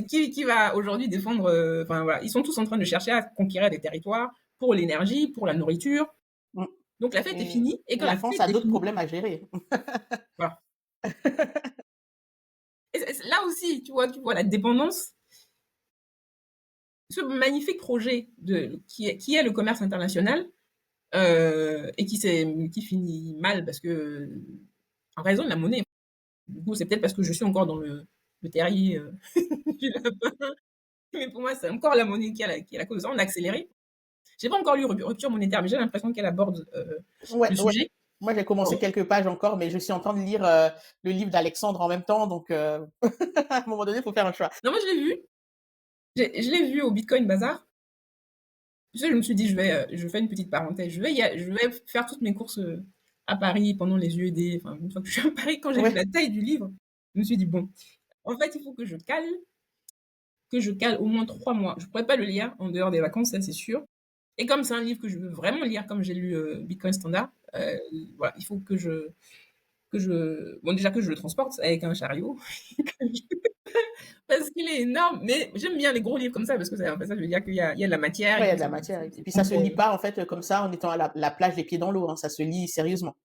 Qui va aujourd'hui défendre, enfin voilà, ils sont tous en train de chercher à conquérir des territoires pour l'énergie, pour la nourriture.
Mmh.
Donc la fête est
Et
finie et quand
la
la
France
fête
a
est
d'autres
finie,
problèmes à gérer.
voilà. Et là aussi, tu vois la dépendance, ce magnifique projet qui est le commerce international, et qui finit mal parce que, en raison de la monnaie. Du coup, c'est peut-être parce que je suis encore dans le terrier du lapin, mais pour moi, c'est encore la monnaie qui est la cause. On a accéléré. J'ai pas encore lu Rupture monétaire, mais j'ai l'impression qu'elle aborde
Ouais,
le
ouais.
sujet.
Moi, j'ai commencé
Bon.
quelques pages encore, mais je suis en train de lire le livre d'Alexandre en même temps, donc à un moment donné, il faut faire un choix.
Non, moi, je l'ai vu. Je l'ai vu au Bitcoin Bazar. Tu sais, je me suis dit, je fais une petite parenthèse. Je vais faire toutes mes courses à Paris pendant les UED. Enfin, une fois que je suis à Paris, quand j'ai vu
Ouais,
la taille du livre, je me suis dit, bon, en fait, il faut que je cale au moins 3 mois. Je pourrais pas le lire en dehors des vacances, ça c'est sûr. Et comme c'est un livre que je veux vraiment lire, comme j'ai lu Bitcoin Standard, voilà, il faut bon déjà que je le transporte avec un chariot, parce qu'il est énorme. Mais j'aime bien les gros livres comme ça parce que ça veut dire il y a de la matière
ouais,
et
il y a
puis
de la matière. Et
c'est
puis,
bon
ça se lit pas, en fait, comme ça, en étant à la plage, les pieds dans l'eau. Hein, ça se lit sérieusement.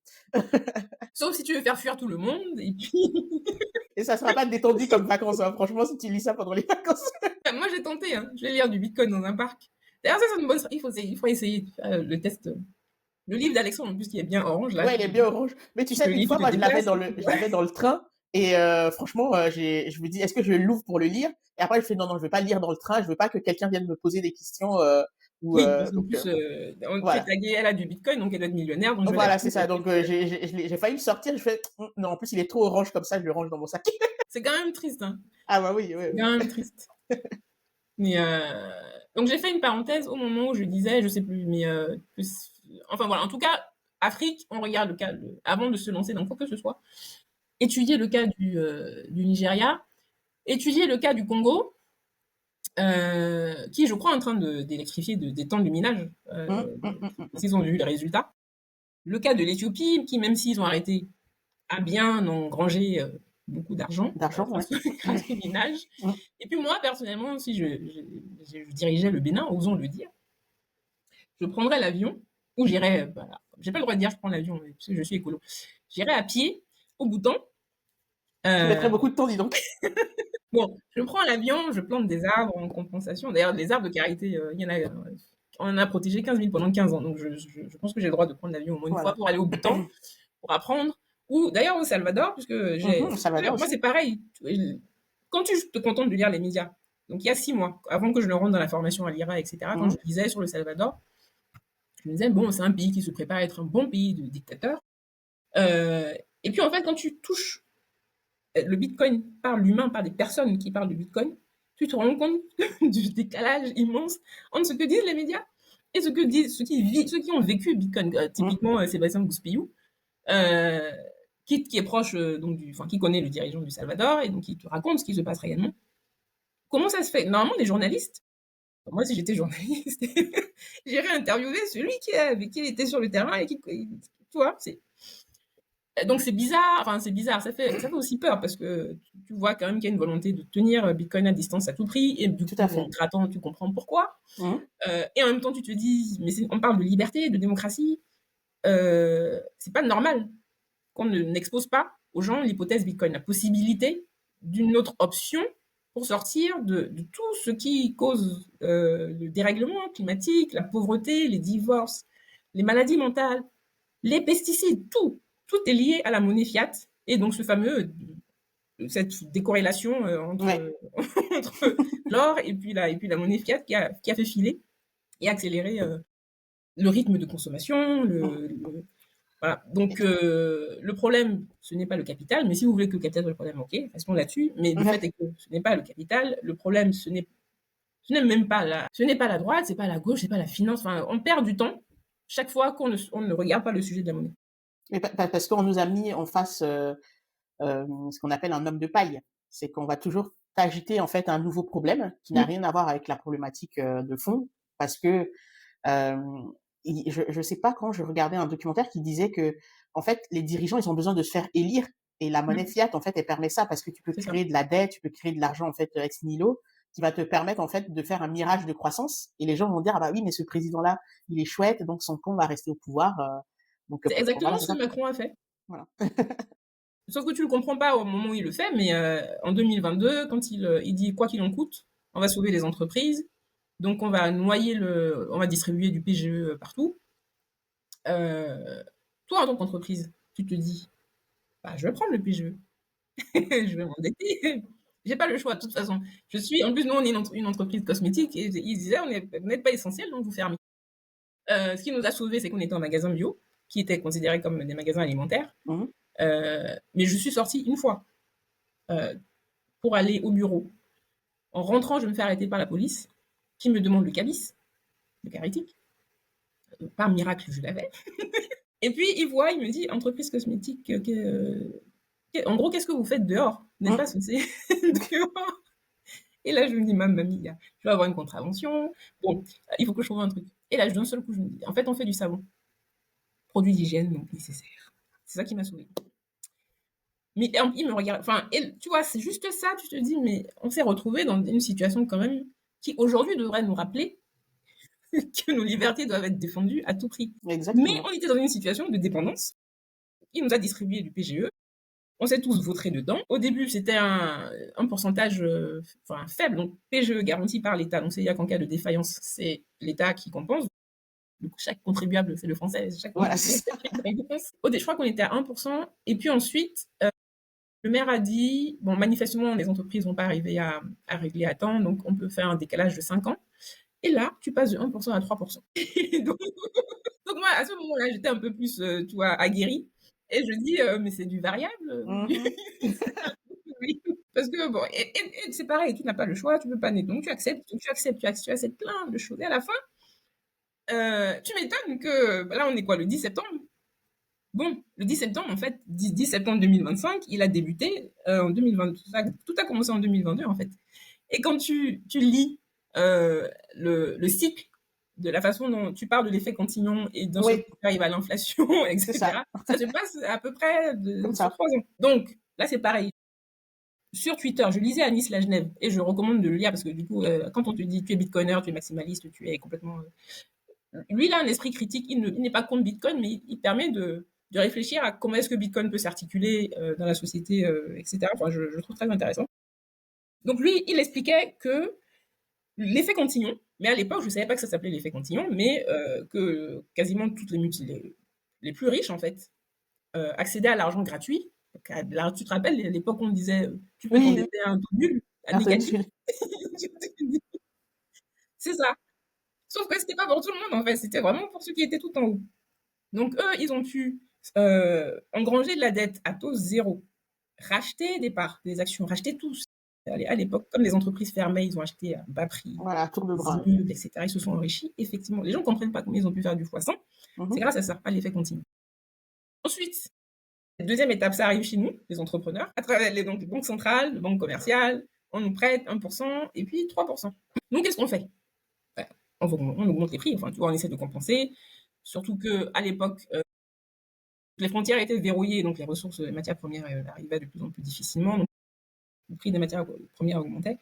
sauf si tu veux faire fuir tout le monde. Et puis,
Et ça sera pas détendu comme vacances. Hein. Franchement, si tu lis ça pendant les vacances.
moi j'ai tenté, hein. Je vais lire du Bitcoin dans un parc. D'ailleurs, ça c'est une bonne. Il faut essayer de faire le test. Le livre d'Alexandre, en plus, qui est bien orange, là,
Ouais, il est bien orange. Mais tu
tu
sais,
le
une
lis, tu
fois,
te
moi,
déplaces.
je l'avais dans le train. Et franchement, je me dis, est-ce que je l'ouvre pour le lire? Et après, je fais, non, non, je vais pas le lire dans le train. Je veux pas que quelqu'un vienne me poser des questions.
Oui, parce qu'en
Donc,
plus, tu es
voilà.
tagué, elle a du Bitcoin, donc elle doit être millionnaire, donc je vais la
Voilà, c'est
suivre.
ça. Donc, j'ai failli me sortir. Je fais, non, en plus, il est trop orange comme ça. Je le range dans mon sac.
C'est quand même triste, hein.
Ah, bah oui, oui,
C'est
oui.
quand même triste. Mais donc j'ai fait une parenthèse au moment où je disais, je sais plus, mais enfin voilà, en tout cas, Afrique, on regarde le cas, avant de se lancer dans quoi que ce soit, étudier le cas du Nigeria, étudier le cas du Congo, qui est, je crois, en train d'électrifier, d'étendre le minage, parce qu'ils ont vu les résultats. Le cas de l'Éthiopie, qui, même s'ils ont arrêté, a bien engrangé beaucoup d'argent
D'argent, ouais.
grâce au minage.
Mm.
Et puis moi, personnellement, si je dirigeais le Bénin, osons le dire, je prendrais l'avion, ou j'irais, voilà, j'ai pas le droit de dire je prends l'avion, parce que je suis écolo, j'irais à pied au Bhoutan.
Tu mettrais
Euh,
beaucoup de temps, dis donc.
bon, je prends l'avion, je plante des arbres en compensation. D'ailleurs, les arbres de carité, il y en a, on en a protégé 15 000 pendant 15 ans, donc je pense que j'ai le droit de prendre l'avion au moins une fois
Voilà.
pour aller au Bhoutan, pour apprendre, ou d'ailleurs au Salvador, puisque
Salvador
d'ailleurs, moi
aussi.
c'est pareil. Quand tu te contentes de lire les médias, donc il y a 6 mois, avant que je ne rentre dans la formation à l'IRA, etc., quand je lisais sur le Salvador, je me disais, bon, c'est un pays qui se prépare à être un bon pays de dictateur. Et puis en fait, quand tu touches le Bitcoin par l'humain, par des personnes qui parlent de Bitcoin, tu te rends compte du décalage immense entre ce que disent les médias et ce que disent ceux qui ont vécu Bitcoin. Typiquement, Sébastien Gouspillou, euh, qui est proche, enfin, qui connaît le dirigeant du Salvador et donc qui te raconte ce qui se passe réellement. Comment ça se fait? Normalement, les journalistes, moi, si j'étais journaliste, j'irais interviewer celui avec qui il était sur le terrain et tu vois, donc c'est bizarre, enfin c'est bizarre, ça fait aussi peur parce que tu vois quand même qu'il y a une volonté de tenir Bitcoin à distance à tout prix et du
Tout à
coup en
fait.
te grattant tu comprends pourquoi.
Mhm.
Et en même temps tu te dis mais on parle de liberté, de démocratie, c'est pas normal qu'on n'expose pas aux gens l'hypothèse Bitcoin, la possibilité d'une autre option pour sortir de tout ce qui cause le dérèglement climatique, la pauvreté, les divorces, les maladies mentales, les pesticides, tout est lié à la monnaie fiat. Et donc cette décorrélation
Ouais.
entre l'or et puis la monnaie fiat qui a fait filer et accélérer le rythme de consommation. Voilà. Donc le problème, ce n'est pas le capital, mais si vous voulez que le capital soit le problème, ok, restons là-dessus. Mais le fait
Ouais.
est que ce n'est pas le capital. Le problème, ce n'est même pas ce n'est pas la droite, c'est pas la gauche, c'est pas la finance. Enfin, on perd du temps chaque fois on ne regarde pas le sujet de la monnaie.
Mais parce qu'on nous a mis en face ce qu'on appelle un homme de paille. C'est qu'on va toujours t'agiter en fait un nouveau problème qui n'a
Mm.
rien à voir avec la problématique de fond, parce que euh, je sais pas quand je regardais un documentaire qui disait que en fait les dirigeants ils ont besoin de se faire élire Et la
Mmh.
monnaie fiat, en fait, elle permet ça parce que tu peux
C'est ça.
créer de la dette, tu peux créer de l'argent, en fait, ex nihilo, qui va te permettre, en fait, de faire un mirage de croissance. Et les gens vont dire, ah bah oui, mais ce président-là, il est chouette, donc son con va rester au pouvoir.
C'est
Voilà,
exactement
c'est
ce que
ça.
Macron a fait.
Voilà.
Sauf que tu le comprends pas au moment où il le fait, mais en 2022, quand il dit quoi qu'il en coûte, on va sauver les entreprises, donc on va distribuer du PGE partout. Toi, en tant qu'entreprise, tu te dis, bah, je vais prendre le PGE, je vais m'endetter. J'ai pas le choix de toute façon. En plus, nous, on est une entreprise cosmétique et ils disaient, vous n'êtes pas essentiel, donc vous fermez. Ce qui nous a sauvés, c'est qu'on était en magasin bio, qui était considéré comme des magasins alimentaires.
Mhm.
Mais je suis sortie une fois euh, pour aller au bureau. En rentrant, je me fais arrêter par la police, qui me demande le cabis, le caritique. Par miracle, je l'avais. Et puis, il me dit, entreprise cosmétique, en gros, qu'est-ce que vous faites dehors? Vous n'êtes pas
Mhm.
censé dehors. Et là, je me dis, mamma mia, je vais avoir une contravention. Bon, il faut que je trouve un truc. Et là, d'un seul coup, je me dis, en fait, on fait du savon. Produit d'hygiène, donc nécessaire. C'est ça qui m'a sauvée. Mais il me regarde, enfin, tu vois, c'est juste ça, tu te dis, mais on s'est retrouvé dans une situation quand même qui aujourd'hui devrait nous rappeler que nos libertés doivent être défendues à tout prix. Mais
Exactement.
on était dans une situation de dépendance. Il nous a distribué du PGE. On s'est tous vautrés dedans. Au début, c'était un pourcentage faible, donc PGE garanti par l'État. Donc, c'est-à-dire qu'en cas de défaillance, c'est l'État qui compense. Donc, chaque contribuable, c'est le français, chaque
Voilà,
contribuable,
c'est ça.
compense. Je crois qu'on était à 1%. Et puis ensuite, le maire a dit, bon, manifestement, les entreprises vont pas arriver à régler à temps, donc on peut faire un décalage de 5 ans. Et là, tu passes de 1% à 3%. donc, donc moi, à ce moment-là, j'étais un peu plus, tu vois, aguerrie. Et je dis, mais c'est du variable.
Mhm.
Oui. Parce que, bon, et c'est pareil, tu n'as pas le choix, tu peux pas naître. Donc, tu acceptes plein de choses. Et à la fin, tu m'étonnes que, bah là, on est quoi, le 10 septembre? Bon, le 10 septembre, en fait, 10 septembre 2025, il a débuté en 2022. Tout a commencé en 2022, en fait. Et quand tu lis le cycle de la façon dont tu parles de l'effet Cantillon et d'un seul
Oui,
coup, tu arrives à l'inflation,
c'est ça.
etc., ça se passe à peu près
Comme
sur
ça.
3 ans. Donc, là, c'est pareil. Sur Twitter, je lisais Anis La Genève et je recommande de le lire parce que du coup, quand on te dit tu es bitcoiner, tu es maximaliste, tu es complètement. Lui, il a un esprit critique, il n'est pas contre Bitcoin, mais il permet de réfléchir à comment est-ce que Bitcoin peut s'articuler dans la société, etc. Enfin, je trouve très intéressant. Donc lui, il expliquait que l'effet Cantillon, mais à l'époque, je ne savais pas que ça s'appelait l'effet Cantillon, mais que quasiment toutes les plus riches, en fait, accédaient à l'argent gratuit. Alors, tu te rappelles, l'époque où on disait tu peux
Oui, oui.
t'endetter à un taux nul, à négatif.
Anthony.
C'est ça. Sauf que c'était pas pour tout le monde, en fait. C'était vraiment pour ceux qui étaient tout en haut. Donc, eux, ils ont pu engranger de la dette à taux zéro, racheter des parts, des actions, racheter tout. À l'époque, comme les entreprises fermaient, ils ont acheté à bas prix
Voilà, tour de
des
bras.
immeubles, etc. Ils se sont enrichis. Effectivement, les gens ne comprennent pas comment ils ont pu faire du x100. C'est
Mhm.
grâce à ça, à l'effet continu. Ensuite, deuxième étape, ça arrive chez nous, les entrepreneurs, à travers les banques centrales, les banques commerciales. On nous prête 1% et puis 3%. Nous, qu'est-ce qu'on fait? Ben, on augmente les prix, enfin, tu vois, on essaie de compenser. Surtout qu'à l'époque, les frontières étaient verrouillées, donc les ressources, les matières premières arrivaient de plus en plus difficilement. Donc, le prix des matières premières augmentait.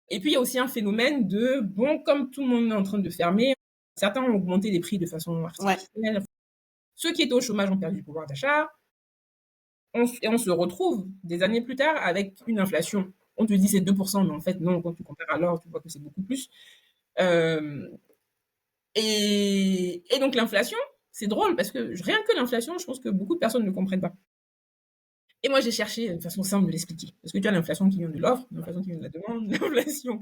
Et puis, il y a aussi un phénomène de, bon, comme tout le monde est en train de fermer, certains ont augmenté les prix de façon
Ouais.
artificielle. Ceux qui étaient au chômage ont perdu du pouvoir d'achat. Et on se retrouve des années plus tard avec une inflation. On te dit c'est 2%, mais en fait, non, quand tu compares à l'or, tu vois que c'est beaucoup plus. Euh, et donc, l'inflation, c'est drôle parce que rien que l'inflation, je pense que beaucoup de personnes ne comprennent pas. Et moi, j'ai cherché une façon simple de l'expliquer. Parce que tu as l'inflation qui vient de l'offre, l'inflation qui vient de la demande, l'inflation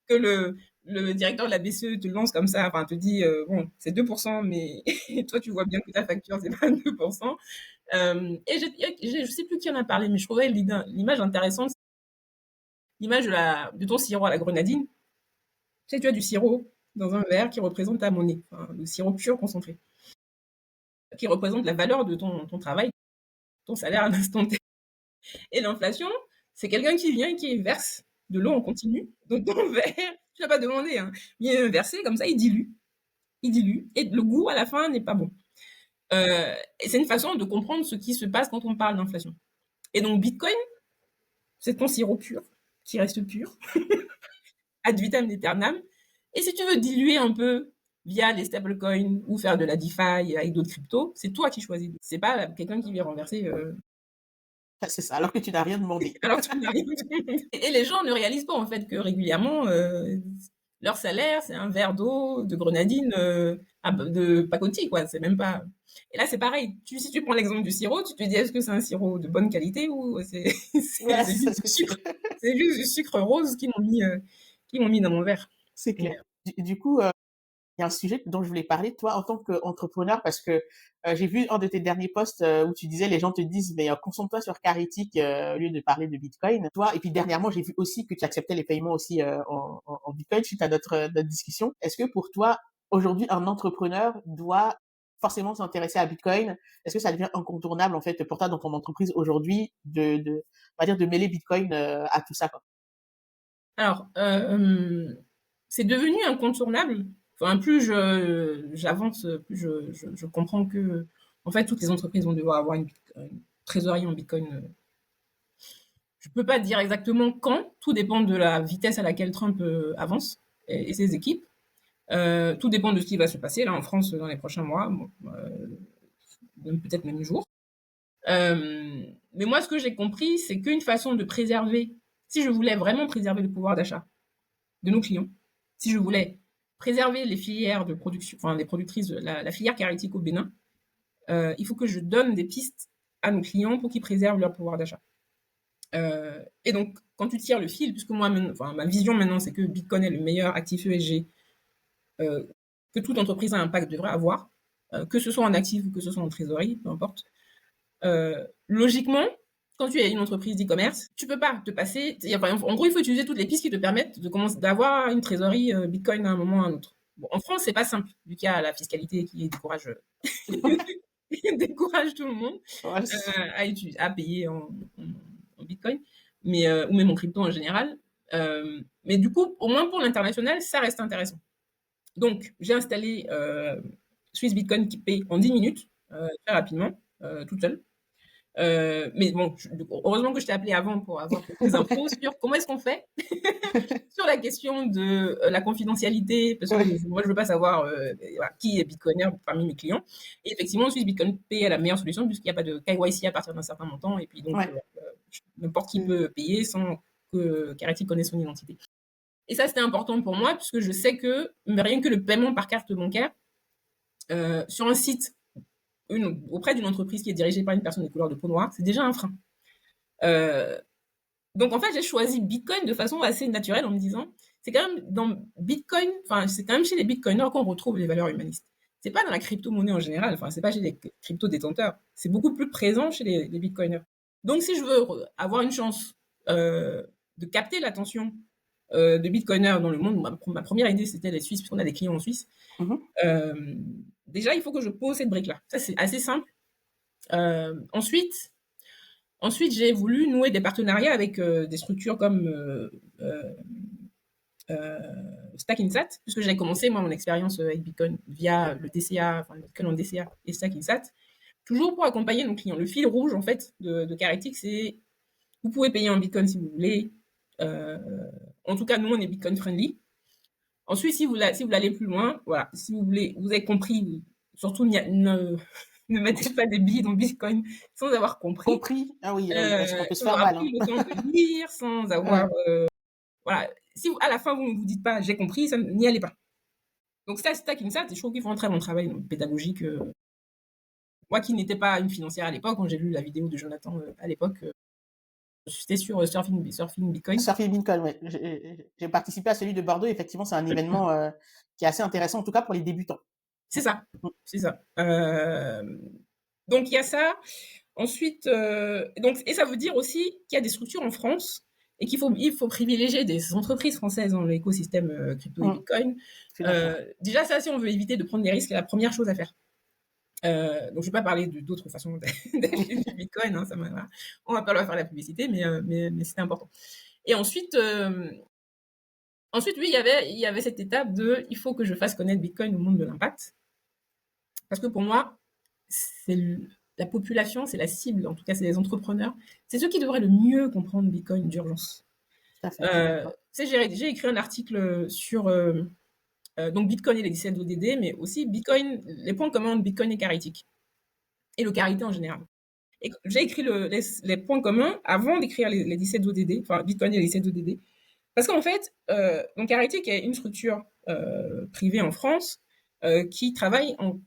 que le directeur de la BCE te lance comme ça, enfin, te dit, bon, c'est 2%, mais toi, tu vois bien que ta facture, c'est pas 2%. Et je sais plus qui en a parlé, mais je trouvais l'image intéressante, l'image de ton sirop à la grenadine. Tu sais, tu as du sirop dans un verre qui représente ta monnaie, enfin, le sirop pur concentré, qui représente la valeur de ton travail, ton salaire à l'instant T. Et l'inflation, c'est quelqu'un qui vient et qui verse de l'eau en continu dans ton verre. Tu l'as pas demandé, hein. Il est versé comme ça, il dilue. Il dilue. Et le goût, à la fin, n'est pas bon. Et c'est une façon de comprendre ce qui se passe quand on parle d'inflation. Et donc, Bitcoin, c'est ton sirop pur, qui reste pur, ad vitam aeternam. Et si tu veux diluer un peu via les stablecoins ou faire de la DeFi avec d'autres cryptos, c'est toi qui choisis. C'est pas quelqu'un qui vient renverser.
C'est ça, alors que tu n'as rien demandé.
Alors que tu n'as rien demandé. Et les gens ne réalisent pas en fait que régulièrement, leur salaire, c'est un verre d'eau, de grenadine, de pacotille, quoi. C'est même pas. Et là, c'est pareil. Si tu prends l'exemple du sirop, tu te dis est-ce que c'est un sirop de bonne qualité ou
Voilà,
c'est
c'est ça
juste
ce
du
que tu
sucre. C'est juste du sucre rose qu'ils m'ont mis dans mon verre.
c'est
Mais,
clair. Du coup, il y a un sujet dont je voulais parler, toi, en tant qu'entrepreneur, parce que j'ai vu un de tes derniers posts où tu disais, les gens te disent, mais concentre-toi sur Caritic au lieu de parler de Bitcoin. Toi, et puis dernièrement, j'ai vu aussi que tu acceptais les paiements aussi en Bitcoin suite à notre discussion. Est-ce que pour toi, aujourd'hui, un entrepreneur doit forcément s'intéresser à Bitcoin? Est-ce que ça devient incontournable, en fait, pour toi, dans ton entreprise aujourd'hui, on va dire, de mêler Bitcoin à tout ça, quoi?
alors, c'est devenu incontournable. Enfin, plus j'avance, plus je comprends que, en fait, toutes les entreprises vont devoir avoir une trésorerie en Bitcoin. Je peux pas dire exactement quand. Tout dépend de la vitesse à laquelle Trump avance et ses équipes. Tout dépend de ce qui va se passer là en France dans les prochains mois, bon, peut-être même jours. Mais moi, ce que j'ai compris, c'est qu'une façon de préserver, si je voulais vraiment préserver le pouvoir d'achat de nos clients, si je voulais préserver les filières de production, enfin les productrices, la filière caritique au Bénin, il faut que je donne des pistes à nos clients pour qu'ils préservent leur pouvoir d'achat. Et donc, quand tu tires le fil, puisque moi, enfin, ma vision maintenant, c'est que Bitcoin est le meilleur actif ESG euh, que toute entreprise à impact devrait avoir, que ce soit en actif ou que ce soit en trésorerie, peu importe. Logiquement, quand tu es une entreprise d'e-commerce, tu peux pas te passer. En gros, il faut utiliser toutes les pistes qui te permettent de commencer d'avoir une trésorerie Bitcoin à un moment ou à un autre. Bon, en France, c'est pas simple, vu qu'il y a la fiscalité qui décourage, décourage tout le monde
Ouais,
à payer en Bitcoin, mais, ou même en crypto en général. Mais du coup, au moins pour l'international, ça reste intéressant. Donc, j'ai installé Swiss Bitcoin qui paye en 10 minutes, très rapidement, toute seule. Mais bon, heureusement que je t'ai appelé avant pour avoir quelques infos sur comment est-ce qu'on fait sur la question de la confidentialité, parce que
ouais,
moi, je veux pas savoir voilà, qui est Bitcoiner parmi mes clients. Et effectivement, Swiss Bitcoin Pay est la meilleure solution puisqu'il n'y a pas de KYC à partir d'un certain montant, et puis donc
ouais.
n'importe qui peut payer sans que Carity connaisse son identité. Et ça, c'était important pour moi puisque je sais que rien que le paiement par carte bancaire sur un site auprès d'une entreprise qui est dirigée par une personne de couleur de peau noire, c'est déjà un frein. Euh, donc en fait, j'ai choisi Bitcoin de façon assez naturelle en me disant, c'est quand même dans Bitcoin, enfin c'est quand même chez les Bitcoiners qu'on retrouve les valeurs humanistes. C'est pas dans la crypto-monnaie en général, enfin c'est pas chez les crypto-détenteurs, c'est beaucoup plus présent chez les Bitcoiners. Donc si je veux avoir une chance de capter l'attention de Bitcoiners dans le monde, ma première idée c'était les Suisses, puisqu'on a des clients en Suisse.
Mhm.
Euh, Déjà, il faut que je pose cette brique-là. Ça, c'est assez simple. Ensuite, j'ai voulu nouer des partenariats avec des structures comme Stack Insat, puisque j'ai commencé moi mon expérience avec Bitcoin via le DCA, enfin le Bitcoin en DCA et Stack Insat, toujours pour accompagner nos clients. Le fil rouge en fait de Caritic, c'est vous pouvez payer en Bitcoin si vous voulez. Euh, En tout cas, nous on est Bitcoin friendly. Ensuite, si vous allez plus loin, voilà, si vous voulez, vous avez compris, surtout ne mettez pas des billets dans Bitcoin sans avoir compris,
Compris? Ah oui, ouais, ça peut se
sans
faire
avoir
mal,
pris
hein.
le temps de lire, sans avoir,
Ouais.
voilà. Si à la fin vous ne vous dites pas j'ai compris, ça n'y allez pas. Donc ça, c'est ça qui me sert. Je trouve qu'ils font un très bon travail pédagogique. Moi qui n'étais pas une financière à l'époque, quand j'ai lu la vidéo de Jonathan à l'époque, j'étais sur Surfing Bitcoin.
Surfing Lincoln, ouais. J'ai participé à celui de Bordeaux. Effectivement, c'est un événement qui est assez intéressant, en tout cas pour les débutants.
C'est ça,
Mm.
c'est ça. Donc il y a ça. Ensuite, donc, et ça veut dire aussi qu'il y a des structures en France et il faut privilégier des entreprises françaises dans l'écosystème crypto et
Mm.
Bitcoin.
Je suis d'accord.
Déjà, ça, si on veut éviter de prendre des risques, c'est la première chose à faire. Donc, je ne vais pas parler d'autres façons d'acheter du Bitcoin. Hein, voilà. On va pas leur faire la publicité, mais c'était important. Et ensuite, oui, il y avait cette étape de il faut que je fasse connaître Bitcoin au monde de l'impact. Parce que pour moi, c'est la population, c'est la cible, en tout cas, c'est les entrepreneurs. C'est ceux qui devraient le mieux comprendre Bitcoin d'urgence.
Tout à fait, je suis d'accord.
J'ai écrit un article sur donc Bitcoin et les 17 ODD, mais aussi Bitcoin, les points communs entre Bitcoin et Caritic, et le Carité en général. Et j'ai écrit les points communs avant d'écrire les 17 ODD, enfin Bitcoin et les 17 ODD, parce qu'en fait, donc Caritic est une structure privée en France qui travaille en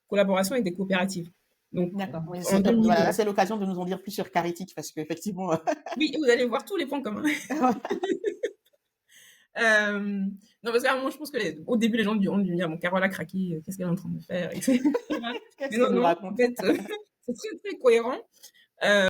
collaboration avec des coopératives. Donc,
D'accord. Oui,
en 2000,
voilà, là, c'est l'occasion de nous en dire plus sur Caritic parce qu'effectivement,
oui, vous allez voir tous les points communs. Non, parce qu'à un moment, je pense que au début, les gens ont dû dire, bon, Carole a craqué, qu'est-ce qu'elle est en train de faire, etc.
qu'est-ce
Mais non,
qu'elle nous
non, en
raconte?
fait, c'est très, très cohérent.